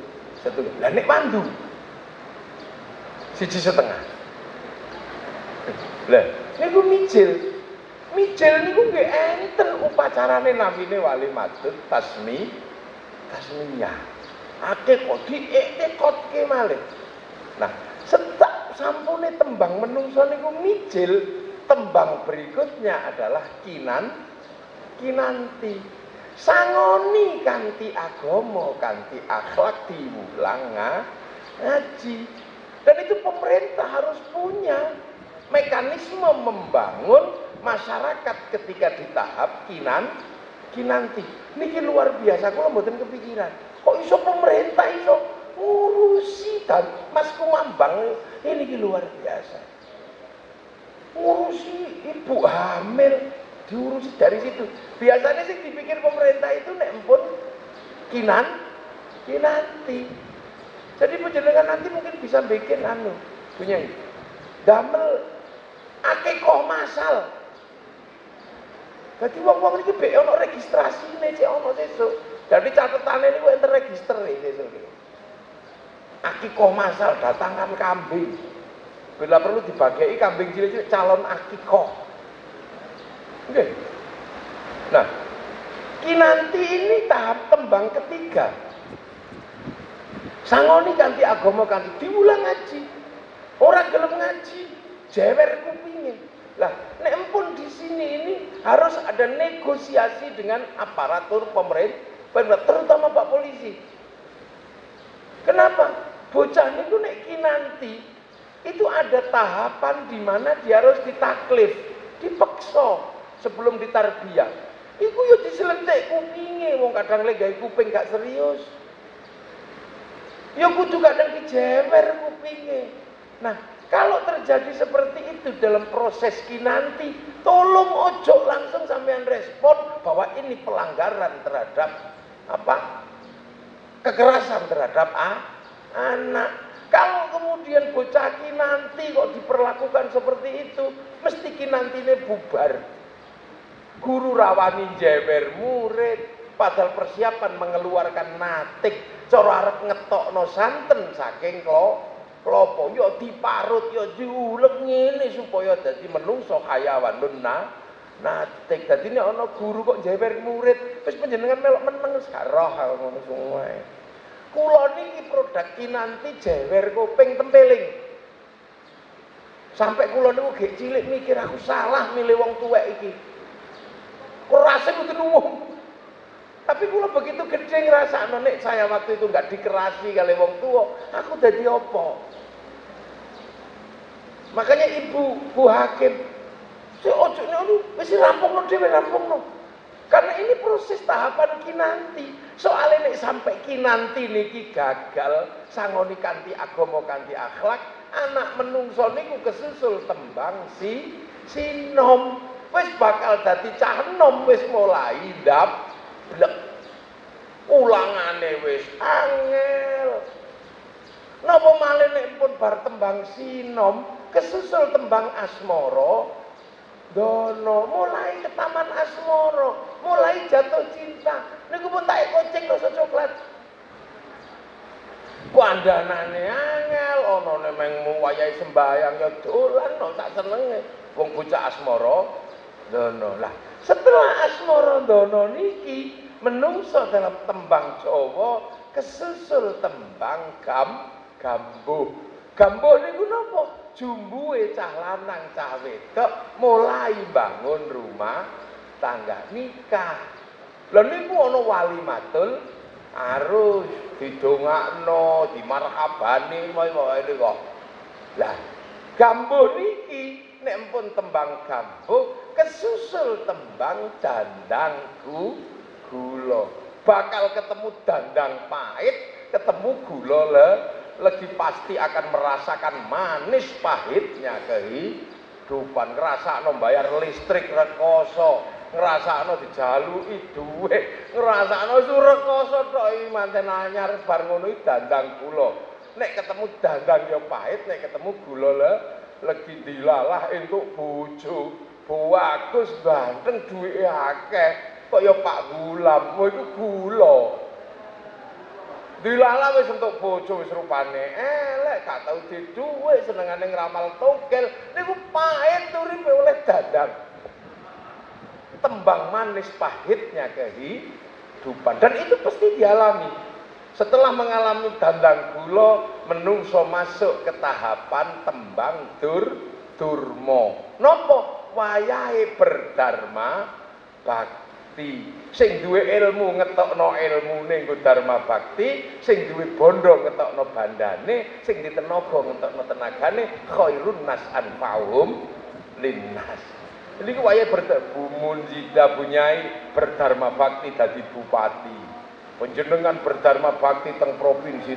lah nek mandu 1,5 lah niku mijil niku nggih enten upacarane namine wali madud tasmiyah. Akeh kok diiktikotke malih. Nah, setak sampune tembang menungso niku mijil, tembang berikutnya adalah kinanti. Sangoni kanthi agama, kanthi akhlak diulang ngaji. Dan itu pemerintah harus punya mekanisme membangun masyarakat ketika di tahap kinanti. Niki luar biasa, kula mboten kepikiran. Kok iso pemerintah iso ngurusi dan Mas Kumambang ini luar biasa. Ngurusi ibu hamil diurusi dari situ. Biasanya sih dipikir pemerintah itu nek empun kinanti. Jadi panjenengan nanti mungkin bisa bikin punya damel akikoh masal. Jadi wong-wong iki mbek ana registrasine cek ana sesuk. Dadi catetane niku enten register sesuk iki. Akikoh masal datangan kambing. Bila perlu dibagi kambing cilik-cilik calon akikoh. Nggih. Nah, kinanti ini tahap tembang ketiga. Sangoni kanthi agama kanthi diulang ngaji. Ora gelem ngaji, jewer kupinge. Lah, nek empun di sini ini harus ada negosiasi dengan aparatur pemerintah, terutama Pak Polisi. Kenapa? Bocah niku nek kinanti itu ada tahapan di mana dia harus ditaklif, dipeksa sebelum ditarbiyah. Iku yo diselentik kupinge, wong kadang lek gawe kuping gak serius. Yo kudu kadang dijewer kupinge. Nah, kalau terjadi seperti itu dalam proses kinanti, tolong ojo langsung sampean respon bahwa ini pelanggaran terhadap kekerasan terhadap anak. Kalau kemudian bocah kinanti kok diperlakukan seperti itu, mesti kinantine bubar. Guru rawani jewer murid, padahal persiapan mengeluarkan natik, cara arep ngetokno santen saking klopo yo diparut yo diulek ngene supaya dadi menungso hayawanun natik. Dadi nek ana guru kok jewer murid, wis panjenengan melok meneng gak roh ngono semua. Kula niki produk kinanti jewer kuping tempeling. Sampai kula niku gek cilik mikir aku salah milih wong tuwek iki. Kerase mboten umum. Tapi kula begitu gede ngrasakno nek saya waktu itu enggak dikerasi kali wong tua, aku dadi apa? Makanya Bu Hakim, ojo ngono, wis rampungno dhewe rampungno. Karena ini proses tahapan kinanti. Soalnya nek sampai kinanti niki gagal, sangoni kanthi agama kanthi akhlak, anak menungso niku kesusul tembang sinom. Wis bakal dadi cah enom wis mulai blek. Ulangane wis angel. Napa malih nek pun bar tembang sinom kesusul tembang asmara dono mulai ke taman asmara, mulai jatuh cinta niku pun tak kucing rasa coklat. Kandanane angel ana meng wayahe sembayang ya dolan no tak senenge wong bocah asmara dono. Lah setelah asmara dono niki menungso dalam tembang Jawa kesusul tembang gambuh. Gambuh niku napa? Jumbuhe cah lanang cah wedok mulai bangun rumah tangga nikah. Lha niku ana walimatul arus didongakno, dimarhabani wae kok. Lah gambuh niki nek pun tembang gambuh kesusul tembang dandang gula. Bakal ketemu dandang pahit, ketemu gula lagi pasti akan merasakan manis pahitnya kehidupan. Ngrasakno bayar listrik rekoso, ngrasakno dijaluki dhuwit, ngrasakno surekoso tok iki manten anyar bar ngono iki dandang gula. Nek ketemu dandang ya pahit, nek ketemu gula lagi dilalah entuk bojo bagus ganteng duwike akeh kaya Pak Gulam. Mau iku gula. Dilalah wis entuk bojo wis rupane elek, gak tau di dhuwit, senengane ngramal togel, niku pahit uripe oleh dandang. Tembang manis pahitnya kehidupan dan itu pasti dialami. Setelah mengalami dandang gula, menungso masuk ke tahapan tembang durma. Napa? Wayahe berdharma bakti. Sing duwe ilmu ngetokno ilmune nggo dharma bakti, sing duwe bondo ngetokno bandane, sing ditenaga ngetokno tenagane, khairun nas anfa'uhum linnas. Ini wayahe berbumun jida bunyai berdharma bakti dadi bupati. Panjenengan berdharma bakti teng provinsi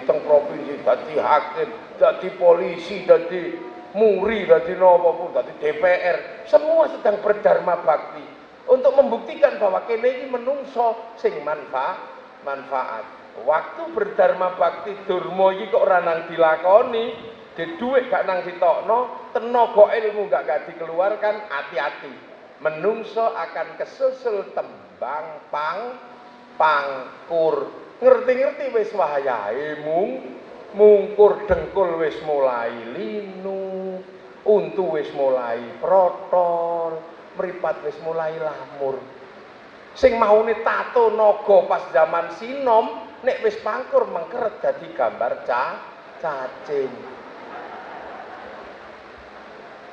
dadi hakim, dadi polisi, dadi muri, dadi napa pun, dadi DPR, semua sedang berdharma bakti untuk membuktikan bahwa kene iki menungso sing manfaat. Waktu berdharma bakti durma iki kok ora nang dilakoni, dhuwit gak nang ditokno, tenaga ilmu gak dikeluarkan, hati-hati. Menungso akan kesusul tembang pangkur. Ngerti-ngerti wis wayahe mungkur, dengkul wis mulai linu, untu wis mulai protol, mripat wis mulai lamur. Sing maune tato naga pas zaman sinom nek wis pangkur mengkeret dadi gambar cacing.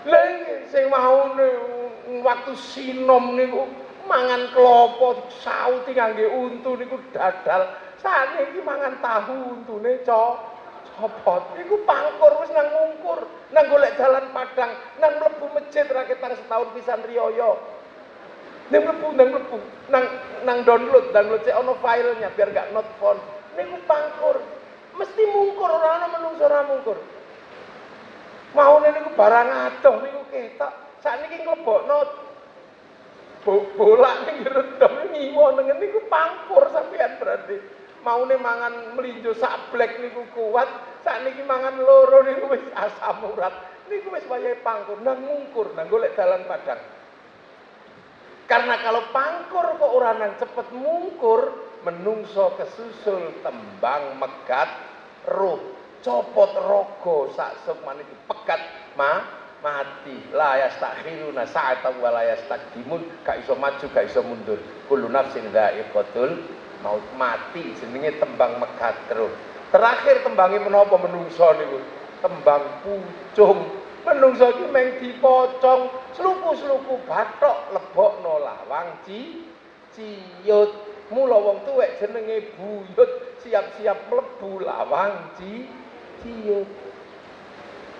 Lah sing maune waktu sinom niku mangan klopo sauti kangge untu niku dadal. Saniki mangan tahu untune copot. Iku pangkur wis nang ngungkur, nang golek dalan padang, nang mlebu masjid ra ketang setahun pisan riyaya. Nang mlebu, nang download cek ono filenya biar gak not phone. Niku pangkur. Mesti mungkur, ora ana menungso ora mungkur. Maune niku barang adoh niku ketok. Sakniki nglebokno bolak ning redom ngiwo nengen niku pangkur sampean berarti. Maune mangan melinjo sak blek niku kuat, sakniki mangan loro niku wis asam urat. Niku wis wayahe pangkur, nang mungkur, nang golek dalan padang. Karena kalau pangkur kok ora nang cepet mungkur, menungso kesusul tembang megat ruh, copot raga sak sukmane pegat mati. La yastakhiruna sa'atan wa la yastaqdimun, gak iso maju gak iso mundur. Kullu nafsin dha'iqatul maut, mati jenenge tembang megatro. Terakhir tembange menapa menungso niku? Tembang pucung. Menungso iki meng dipocong, sluku-sluku bathok lebokno lawang ciyut. Mula wong tuwek jenenge buyut, siap-siap mlebu lawang ciyut.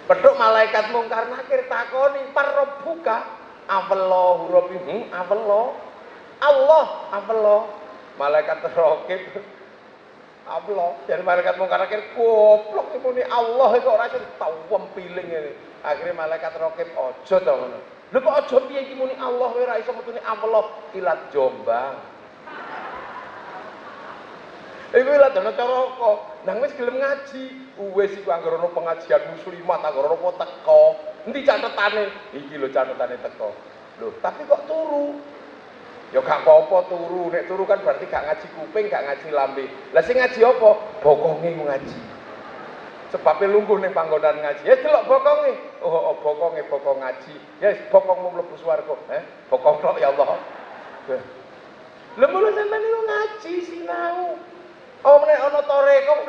Pedhuk malaikat mungkar nakir takoni parrobuka awallahu rabbihum Allah. Malaikat rokib Allah dari malaikat mungkar nakir goblok muni Allah kok ora iso tawem piling ngene. Akhire malaikat rokib aja to ngono. Lho kok aja piye iki muni Allah ora iso metune Allah ilat Jombang. Iku lha dono cara kok. Nang wis gelem ngaji, wis iku anggere ono pengajian muslimat anggere ono teko. Endi catetane? Iki lho catetane teko. Lho, tapi kok turu? Ya gak apa-apa turu. Nek turu kan berarti gak ngaji kuping, gak ngaji lambe. Lah sing ngaji apa? Bokonge ngaji. Sebabnya lungguh ning panggonan ngaji. Ya delok bokonge. Oh, bokonge bokong ngaji. Ya bokongmu mlebu swarga. Bokong tok ya Allah. Lha mulo sampeyan niku ngaji sinau. Oh nek ana toreko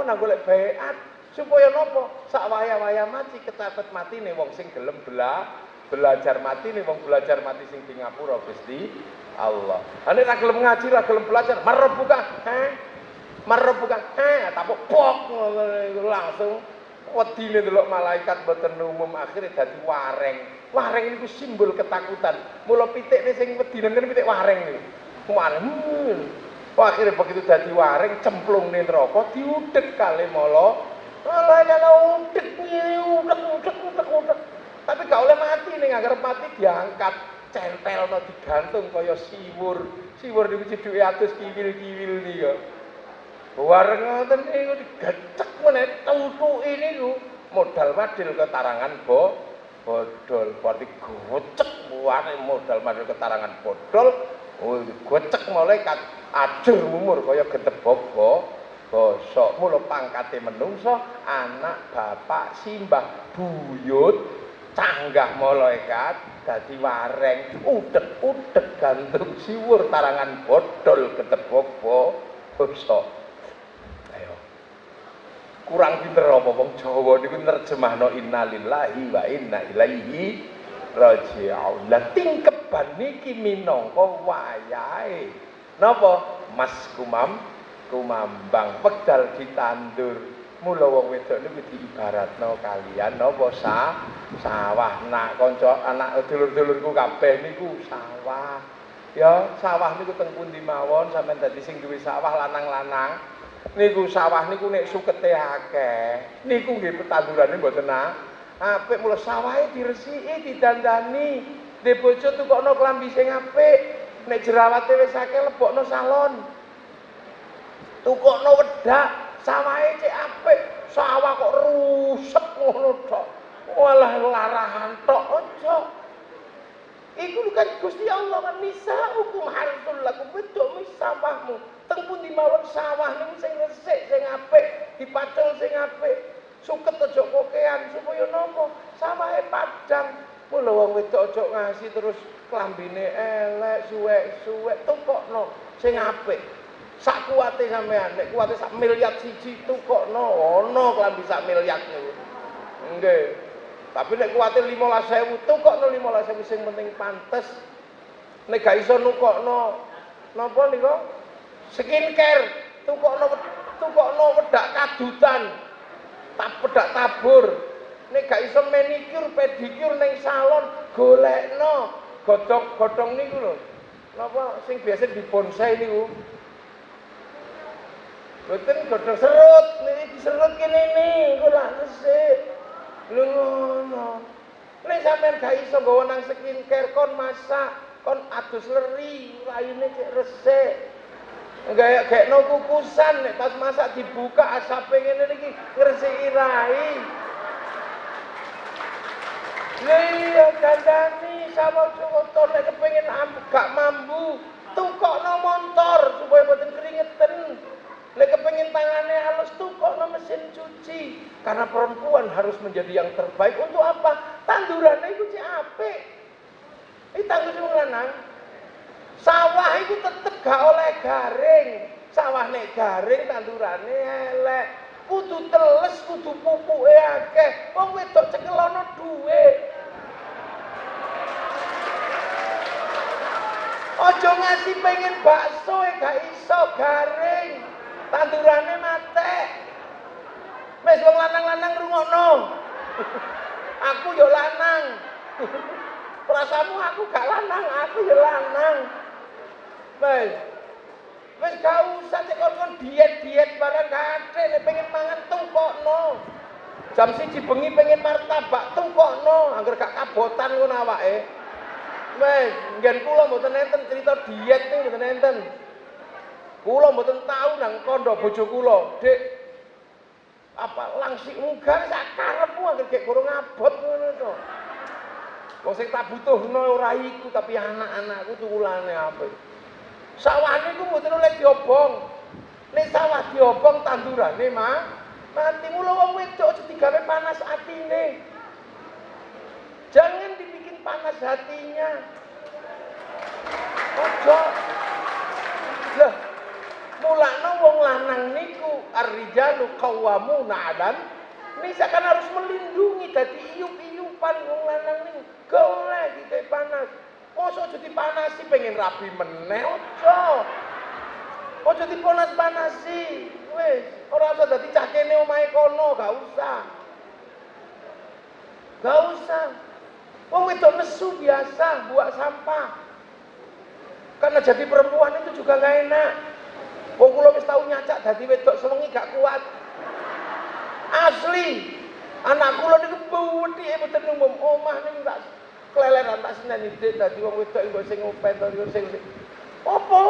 nang golek baiat supaya napa? Sak waya-waya mati ketapet matine wong sing gelem belajar mati nih wong belajar mati sing di ngapura Gusti Allah. Ane ra gelem ngaji, ra gelem belajar, marep bukan? Tapi pok langsung wedine delok malaikat boten umum akhire dadi wareng. Wareng niku simbol ketakutan. Mula pitikne sing wedine kan pitik wareng niku. Wareng. Akhire begitu dadi wareng cemplung ning neraka diudhek kali mala. Ala udhek udhek. Tapi gak oleh mati ning anggere mati diangkat, centelno digantung kaya siwur. Siwur niku cidhuke atus kiwil-kiwil niku. Wareng ngoten niku digecek meneh tutuke niku modal madil ketarangan bodol. Berarti gocek wareng modal madil ketarangan bodol. Oh, gocek malaikat ajur umur kaya getebok bosok. Mula pangkate menungso anak bapak simbah buyut canggah malaikat dadi wareng udek-udek gantung siwur tarangan bodol ketebok bosok. Ayo. Kurang pinter apa wong Jawa niku nerjemahno innalillahi wa inna ilaihi raji'un. Lah tingkeban niki minangka wayahe napa Mas kumambang wekdal ditandur. Mula wong wedok niku diibaratno kalian napa sawah. Nak kanca anak dulur-dulurku kabeh niku sawah. Ya, sawah niku teng pundi mawon sampean dadi sing duwe sawah lanang-lanang. Niku sawah niku nek sukete akeh. Niku nggih petandurane mboten apik. Mula sawahe diresiki, didandani. Dhe bojo tukokno klambi sing apik. Nek jerawate wis akeh lebokno salon. Tukokno wedak. Sawahe cek apik, sawah kok rusak ngono tok. Walah larahan tok aja. Iku kan Gusti Allah kan nisa hukum harsul lakum wedok sawahmu. Teng pundi mawon sawah niku sing resik, sing apik, dipacul sing apik. Suket aja kokean supaya napa? Sawahe padang. Mula wong wedok aja ngasih terus klambine elek, suwek-suwek, tukokno sing apik. Sak kuwate sampean, nek kuwate sak miliar siji tukokno, ono klambi sak miliar niku. Nggih. Tapi nek kuwate 15.000 tukokno 15.000 sing penting pantes. Nek gak iso nukokno napa niku? Skincare, tukokno wedak kadutan. Wedak tabur. Nek gak iso manicure, pedicure ning salon, golekno godhong-godhong niku lho. Napa sing biasa dibonsai niku? Boten godhong serut, niki diserut kene niku lak resik. Lho ngono. Nek sampean gak iso nggawa nang skincare kon masak, kon adus leri, raine cek resik. Gak-gakno kukusan nek pas masak dibuka asape ngene iki ngresiki rai. Lha iya dandani sama motor nek kepengin gak mambu, tukokno motor supaya boten keringetan. Nek kepengin tangane halus tukokno mesin cuci. Karena perempuan harus menjadi yang terbaik untuk apa? Tandurane iku cek apik. Iki tanggung wong lanang. Sawah iku tetep gak oleh garing. Sawah nek garing tandurane elek. Kudu teles, kudu pupuke akeh. Wong wedok cekelono dhuwit. Aja ngasih pengen bakso gak iso garing. Tandurane matek. Wis wong lanang-lanang rungokno. Aku yo lanang. Perasaanmu aku gak lanang, aku yo lanang. Wis gak usah cek kon diet-diet barang kate nek pengen mangan tukokno. Jam 1 bengi pengen martabak tukokno, angger gak kabotan ngono awake. Wis, nggen kula mboten enten cerita diet niku mboten enten. Kula mboten tahu nang kandha bojo kula, Dik. Apa langsing munggah sak karepmu anggere gek gorong abot ngono to. Wong sing tak butuhno ora iku tapi anak-anakku tukulane apa. Sawane iku mboten oleh diobong. Nek sawah diobong tandurane mati mula wong wedok aja digawe panas atine. Jangan dibikin panas hatinya. Ojo. Lah, mulakno wong lanang niku ar-rijalu qawwamuna 'alan misalkan harus melindungi dadi iup-iupan wong lanang niku. Gak oleh digawe panas. Mosok aja dipanasi pengen rapi meneh ojo. Ojo dipanas-panasi. Wis, ora usah dadi cah kene omahe kono, gak usah. Gak usah. Wong wedok nesu biasa buang sampah. Karena jadi perempuan itu juga gak enak. Wong kula wis tau nyacak dadi wedok sewengi gak kuat. Asli. Anak kula niku buwethike mboten umum. Omah niku tak keleleran tak seneni dik dadi wong wedok engko sing ngopet to sing apa?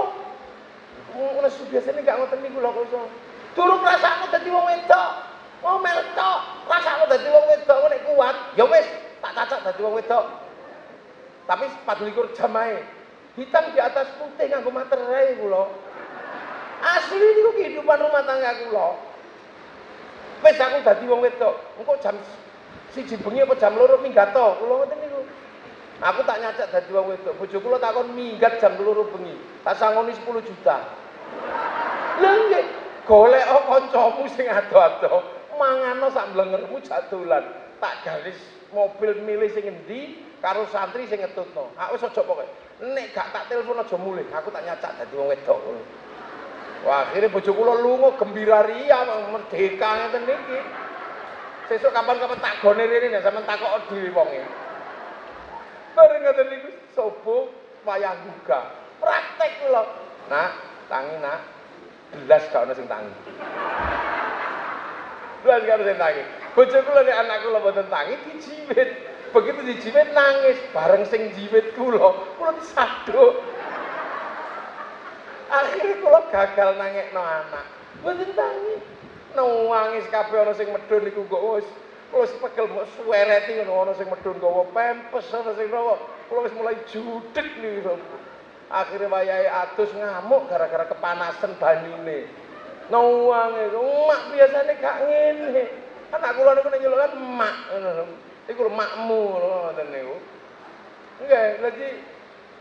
Wong nesu biasane gak ngoten niku lho kok. Durung rasane dadi wong wedok. Ngomel tok. Rasane dadi wong wedok nek kuat, ya wis tak cacak dadi wong wedok. Tapi 24 jam ae. Hitam di atas putih nganggo materai kula. Asli niku kehidupan rumah tangga kula. Wis aku dadi wong wedok. Engko jam 1 bengi apa jam 2 minggat to. Kula ngoten niku. Aku tak nyacak dadi wong wedok. Bojo kula takon minggat jam 2 bengi. Tak sangoni 10 juta. Lha nggih, golek kancamu sing ado-ado, mangano sak mblengermu jak dolan. Tak garis mobil milih sing endi karo santri sing ngetutno. Aku wis aja pokoke. Nek gak tak telepon aja mulih. Aku tak nyacak dadi wong wedok ngono. Wah, akhirnya bojo kula lunga gembira ria merdeka ngeten niki. Sesuk kapan-kapan tak gone rene nek sampean takok dhewe wonge. Bareng ngoten niku sobo wayang buka. Praktek kula. Nak, tangi nak. Belas gak ono sing tangi. Belas gak ono sing tangi. Bojo kula nek anak kula mboten tangi dijiwit. Begitu dijiwit nangis bareng sing jiwit kula disaduk. Akhirnya kula gagal nangekno anak. Mboten tangi. Nangis kabeh ana sing medhun niku kok wis kula pegel mbok suwereti ngono ana sing medhun gawa pempes ana sing rawa. Kula wis mulai judeg niku. Akhirnya wayahe adus ngamuk gara-gara kepanasan banyune. Nangis, mak biasane gak ngene. Anak kula niku nek nyelukan mak ngono. Iku lho makmu ngoten niku. Nggih, lagi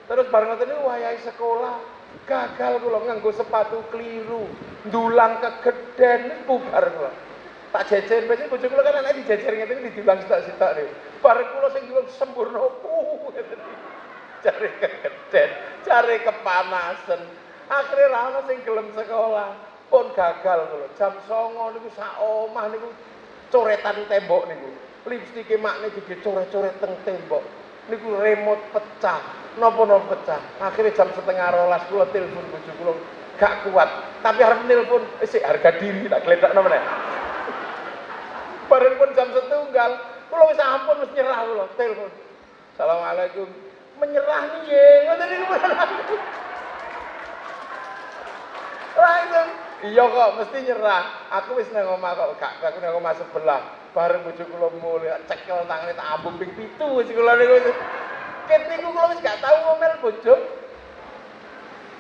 terus bareng ngoten niku wayahe sekolah gagal kula nganggo sepatu keliru, ndulang kegeden bubar kula. Tak jejer pesen bojo kula kan anak dijejer ngene didulang sitok-sitok niku. Bareng kula sing diwong sempurna ngeten. Cari kegeden, cari kepanasan. Akhirnya ra ono sing gelem sekolah. Pun gagal kula. Jam 09.00 niku sak omah niku coretan tembok niku. Lipstike makne dicoret-coret teng tembok. Niku remote pecah. Napa-napa pecah. Akhirnya jam 11:30 kula telepon bojo kula gak kuat. Tapi arep nelpon sik harga diri tak gledakno meneh. Bareng pun jam 1:00 kula wis ampun wis nyerah kula telepon. Assalamualaikum. Menyerah nih ngoten niku. Langsung iya kok mesti nyerah. Aku wis nang omah kok gak aku nang omah sebelah. Bareng bojo kula mulih cekel tangane tak ambung ping 7 wis kula niku. Ket niku kula wis gak tau ngomel bojo.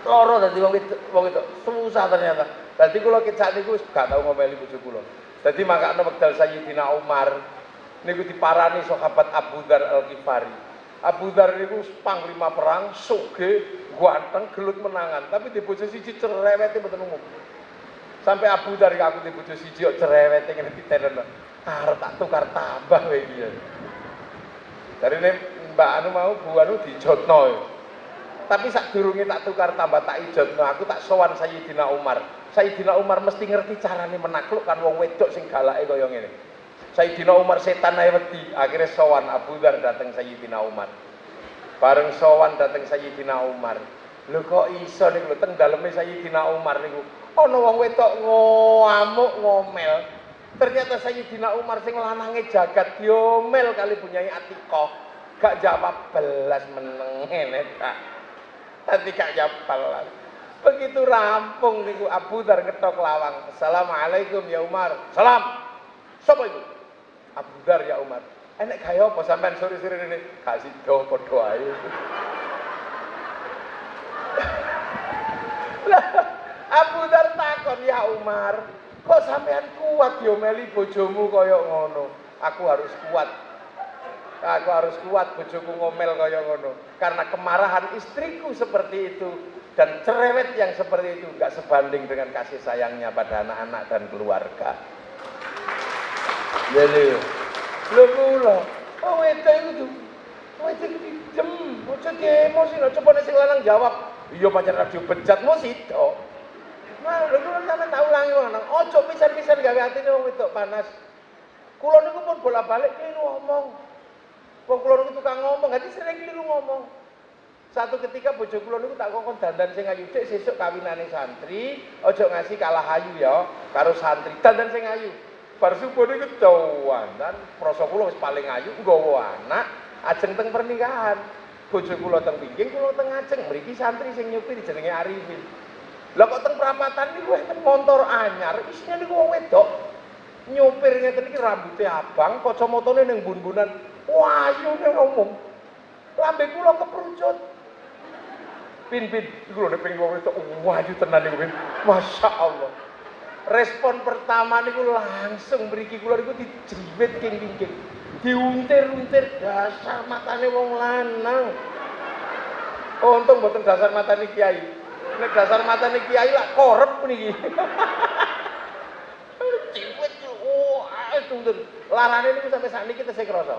Loro dadi wong itu susah ternyata. Dadi kula ket sak niku wis gak tau ngomeli bojo kula. Dadi makane wekdal Sayyidina Umar niku diparani sahabat Abu Dzar Al-Ghifari. Abu Dzar niku panglima perang, sugih, ganteng, gelut menangan, tapi di bojo siji cerewete mboten umum. Sampai Abu Dzar aku di bojo siji kok cerewete ngene ditenen. Arep tak tukar tambah wae iki. Darine Mbak anu mau Bu anu dijotno. Tapi sadurunge tak tukar tambah tak ijotno, aku tak sowan Sayyidina Umar. Sayyidina Umar mesti ngerti carane menaklukkan wong wedok sing galake kaya ngene. Sayyidina Umar setan ae wedi, akhirnya sowan Abu Dzar dateng Sayyidina Umar. Bareng sowan dateng Sayyidina Umar. Lho kok iso niku lho teng daleme Sayyidina Umar niku ana wong wedok ngamuk ngomel. Ternyata Sayyidina Umar sing lanange jagat diomel kali Bunyai Atiqah. Gak jawab belas meneng ngene ta. Tapi gak jawab belas. Begitu rampung niku Abu Dzar ngetok lawang. Assalamualaikum ya Umar. Salam. Sapa itu? Abu Dzar ya Umar. Enek gawe apa sampean sore-sore ini? Gak sida padha ae. Abu Dzar takon, "Ya Umar, kok sampean kuat yo meli bojomu kaya ngono?" Aku harus kuat. Aku harus kuat bojoku ngomel kaya ngono. Karena kemarahan istriku seperti itu dan cerewet yang seperti itu enggak sebanding dengan kasih sayangnya pada anak-anak dan keluarga. Jadi, lho kula, oh wedok iku tuh. Wedok iki jem, ojo emosi lho, coba nek sing lanang jawab, "Iya pancen radio bejat mo sida." Nah, lho kula sampeyan tak ulangi ngono. Ojo pisan-pisan gawe atine wong wedok panas. Kula niku pun bolak-balik keliru ngomong. Wong kula niku tukang ngomong, dadi sering keliru ngomong. Satu ketika bojo kula niku tak kongkon dandan sing ayu, "Dik, sesuk kawinane santri, ojo ngasih kalah ayu ya karo santri. Dandan sing ayu." Bar subuh niku dan prasa kula wis paling ayu nggawa anak ajeng teng pernikahan. Bojo kula teng pingging, kula teng ajeng. Mriki santri sing nyupir jenenge Arifin. Lah kok teng perapatan niku enten motor anyar, isine niku wong wedok. Nyupir ngeten iki rambutnya abang, kacamatane ning bun-bunan. Wayune ngomong. Lambe kula keprucut. Pin, iku lho nek ping wong wedok wayu tenan niku, Pin. Masyaallah. Respon pertama niku langsung mriki kula niku dijewet king-king. Diuntir-untir dasar matane wong lanang. Oh, untung mboten dasar matane kiai. Nek dasar matane kiai lak korep niki. Ciwet untur. Larane niku sampai sakniki tesih krasa.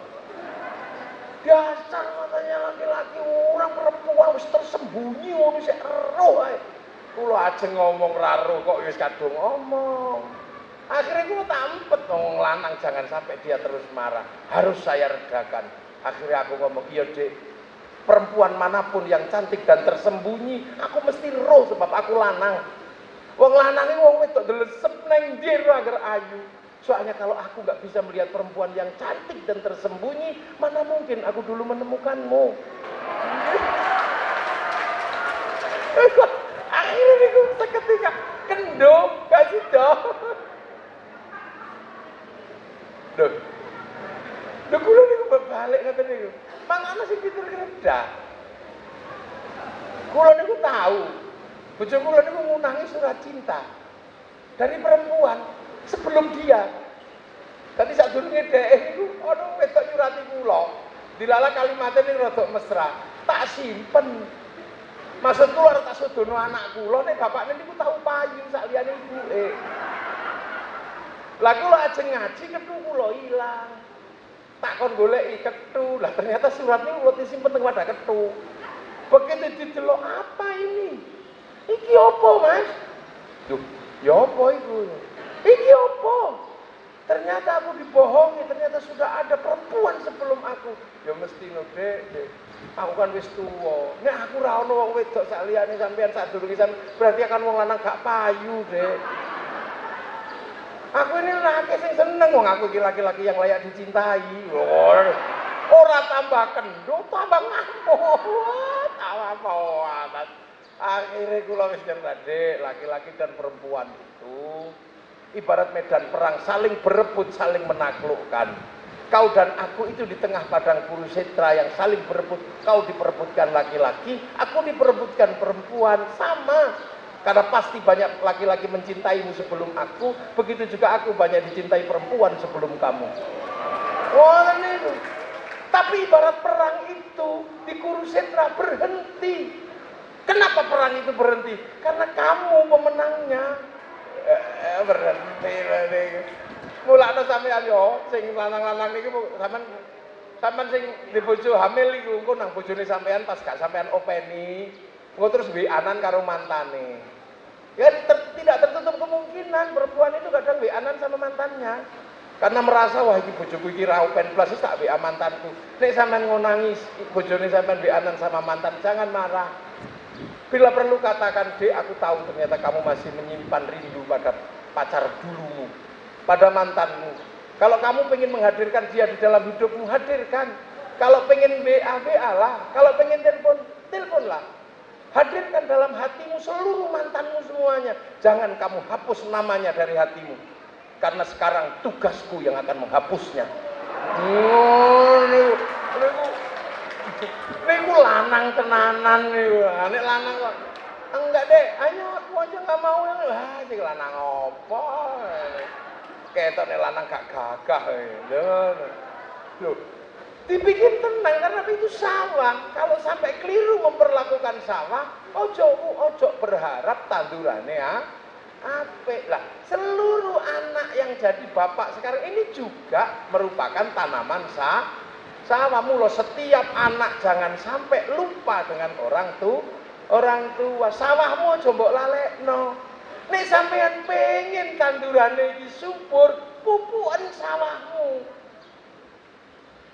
Dasar matanya laki-laki orang perempuan wis tersembunyi ngono sik eruh ae. Kula ajeng ngomong raro kok wis kadung ngomong. Akhirnya kula tak empet ngomong lanang jangan sampai dia terus marah. Harus saya redakan. Akhirnya aku ngomong, "Iya, Dik. Perempuan manapun yang cantik dan tersembunyi, aku mesti roh sebab aku lanang. Wong lanang iki wong wedok delesep nang ndi agar ayu. Soalnya kalau aku nggak bisa melihat perempuan yang cantik dan tersembunyi, mana mungkin aku dulu menemukanmu." Akhirnya niku seketika kendung kasih dong. Lho kula niku balik ngoten niku. Mangane sing pitur kredah. Kula niku tahu. Bojo kula niku ngunangi surat cinta dari perempuan sebelum dia. Tadi sadurunge dhek niku ana wedok nyurati kula. Dilala kalimatnya niku rada mesra. Tak simpen. Maksud kula arep tak sudono anak kula nek bapakne niku tau payu sak liyane ibuke. Lah kula ajeng ngaji kethu kula ilang. Tak kon goleki kethu. Lah ternyata surat niku kula disimpen teng wadah kethu. Begitu didelok, apa ini? Iki apa, Mas? Duh, ya apa iku? Iki apa? Ternyata aku dibohongi, ternyata sudah ada perempuan sebelum aku. Ya mesti no, Dek. Aku kan wis tuwa. Nek aku ra ono wong wedok sak liyane sampean sadurunge sampean, berarti akan wong lanang gak payu, Dek. Aku ini laki sing seneng wong aku iki laki-laki yang layak dicintai. Ora tambah kendho, tambah ngamuk. Tambah akhirnya kula wis ngerti, Dek, laki-laki dan perempuan itu ibarat medan perang, saling berebut, saling menaklukkan. Kau dan aku itu di tengah padang Kurukshetra yang saling berebut. Kau diperebutkan laki-laki, aku diperebutkan perempuan, sama. Karena pasti banyak laki-laki mencintaimu sebelum aku, begitu juga aku banyak dicintai perempuan sebelum kamu. Wah, itu. Tapi ibarat perang itu di Kurukshetra berhenti. Kenapa perang itu berhenti? Karena kamu pemenangnya. Berhenti. Mulane sampean yo sing lanang-lanang niku sampean sing di bojo hamil iku engko nang bojone sampean pas gak sampean openi, engko terus WA-an karo mantane. Ya tidak tertutup kemungkinan perempuan itu kadang WA-an sama mantannya. Karena merasa wah iki bojoku iki ra open plus tak WA mantanku. Nek sampean ngonangi bojone sampean WA-an sama mantan, jangan marah. Bila perlu katakan, "Dek, aku tahu ternyata kamu masih menyimpan rindu pada pacar dulumu, pada mantanmu. Kalau kamu pengen menghadirkan dia di dalam hidupmu, hadirkan. Kalau pengen WA, WA lah. Kalau pengen telepon, teleponlah. Hadirkan dalam hatimu seluruh mantanmu semuanya. Jangan kamu hapus namanya dari hatimu. Karena sekarang tugasku yang akan menghapusnya. Niku lanang tenanan niku. Nek lanang kok enggak deh, ayo aku aja nggak mau yang sing lanang apa? Ketok nek lanang gak gagah lho. Dibikin tenang karena itu sawah. Kalau sampai keliru memperlakukan sawah, ojo berharap tandurane apik lah. Seluruh anak yang jadi bapak sekarang ini juga merupakan tanaman sawah. Mula setiap anak jangan sampai lupa dengan orang tua. Sawahmu aja mbok lalekno. Nek sampean pengen tandurane iki subur, pupukan sawahmu.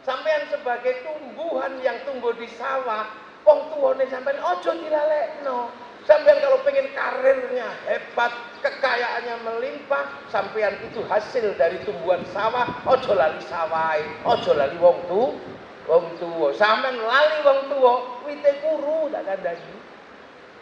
Sampean sebagai tumbuhan yang tumbuh di sawah, wong tuane sampean aja dilalekno. Sampean kalau pengen karirnya hebat, kekayaannya melimpah, sampean itu hasil dari tumbuhan sawah, aja lali sawahe, aja lali wong tuwa. Sampean lali wong tuwa, wite kuru tak kandhani.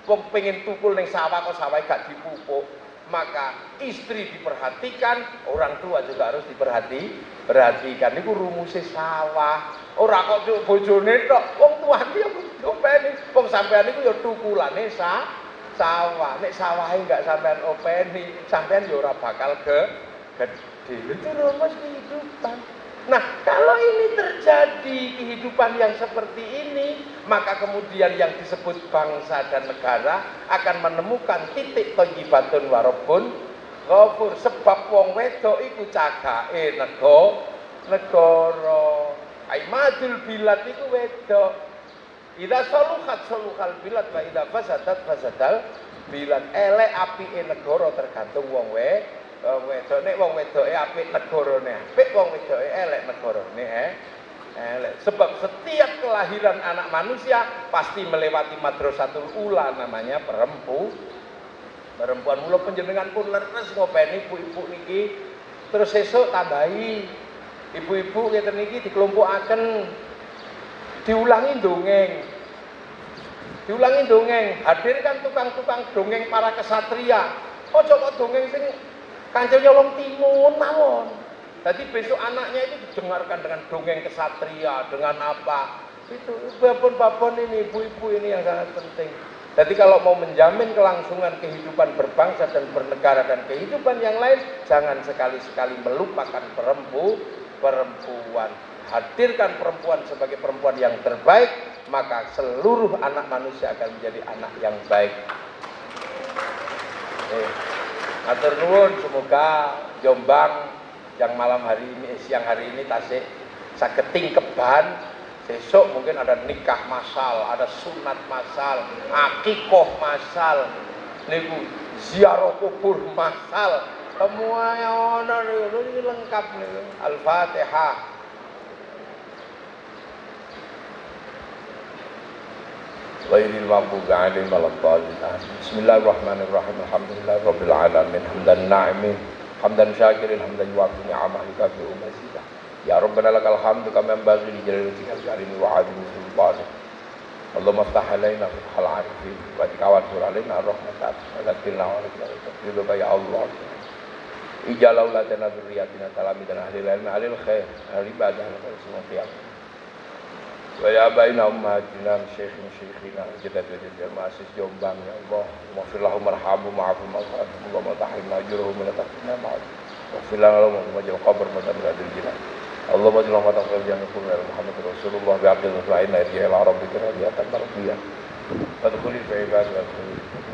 Wong pengen tukul ning sawah kok sawahe gak dipupuk. Maka istri diperhatikan, orang tua juga harus diperhatikan. Niku rumuse sawah. Ora kok bojone tok, wong tuane yo openi. Wong sampean niku yo tukulane sawah. Nek sawahe enggak sampean openi, sampean yo ora bakal gede. Itu rumus kehidupan. Nah, kalau ini terjadi kehidupan yang seperti ini, maka kemudian yang disebut bangsa dan negara akan menemukan titik thayyibatun wa rabbun ghafur. Sebab wong wedok iku cagake negara. Aimadul bilad iku wedok. Idza saluhal bilad wa idza fasadal bilad. Elek apike negara tergantung wong wedok. Nek wong wedoke apik negarane apik, wong wedoke elek negarane elek. Sebab setiap kelahiran anak manusia pasti melewati madrasatul ula, namanya perempuan. Mula panjenengan pun leres ngopeni ibu-ibu niki, terus sesuk tambahi ibu-ibu ngeten niki dikelompokaken, diulangi dongeng. Hadirkan tukang-tukang dongeng para kesatria. Ojo kok dongeng sing Kanjeng nyolong timun mawon. Jadi besok anaknya itu didengarkan dengan dongeng kesatria, dengan apa? Itu babon-babon ini, ibu-ibu ini yang sangat penting. Jadi kalau mau menjamin kelangsungan kehidupan berbangsa dan bernegara dan kehidupan yang lain, jangan sekali-sekali melupakan perempuan. Hadirkan perempuan sebagai perempuan yang terbaik, maka seluruh anak manusia akan menjadi anak yang baik. Matur nuwun, semoga Jombang yang siang hari ini tasik saged tingkeban. Besok mungkin ada nikah massal, ada sunat massal, akikoh massal, niku ziarah kubur massal. Semuanya ono niku lengkap niku. Al-Fatihah. Ghairil maghdubi 'alaihim waladdallin. Bismillahirrahmanirrahim. Alhamdulillahirabbil alamin. Hamdan na'imin, hamdan syakirin, hamdan yuwafi ni'amahu kafi umazida. Ya Rabbana lakal hamdu kama yanbaghi li jalali wajhikal karim wa 'azimi sultanik. Allahumma iftah 'alaina fathal 'arifin wa tawassul 'alaina rahmatan wa zakkirna wa ridha ya Allah. Ij'al auladana dzurriyyatina talamidan ahlil ilmi ahlil khair ahli ibadah wa sunnah. Wa ya baina ummatina syekhina jadad ma'asis Jombang ya Allah. Maghfirlahum warhamhum wa'fu ma'afahum wa tahrimna ajruhum min taqina ma'ad. Maghfirlahum wa ja'al qabr madadil jinan. Allahumma jalla wa ta'ala jannatul Muhammad Rasulullah bi abdil fa'inna ila rabbika radiyatan mardiyah. Fadkhuli fi ibadati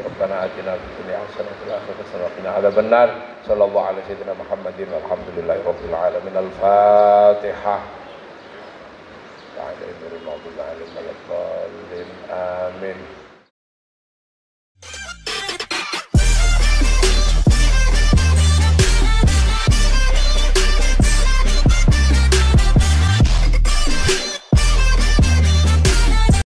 Rabbana atina fid dunya hasanah wa fil akhirati hasanah wa qina adzabannar. Sallallahu alaihi sayyidina Muhammadin walhamdulillahi rabbil alamin. Al-Fatihah. Amin.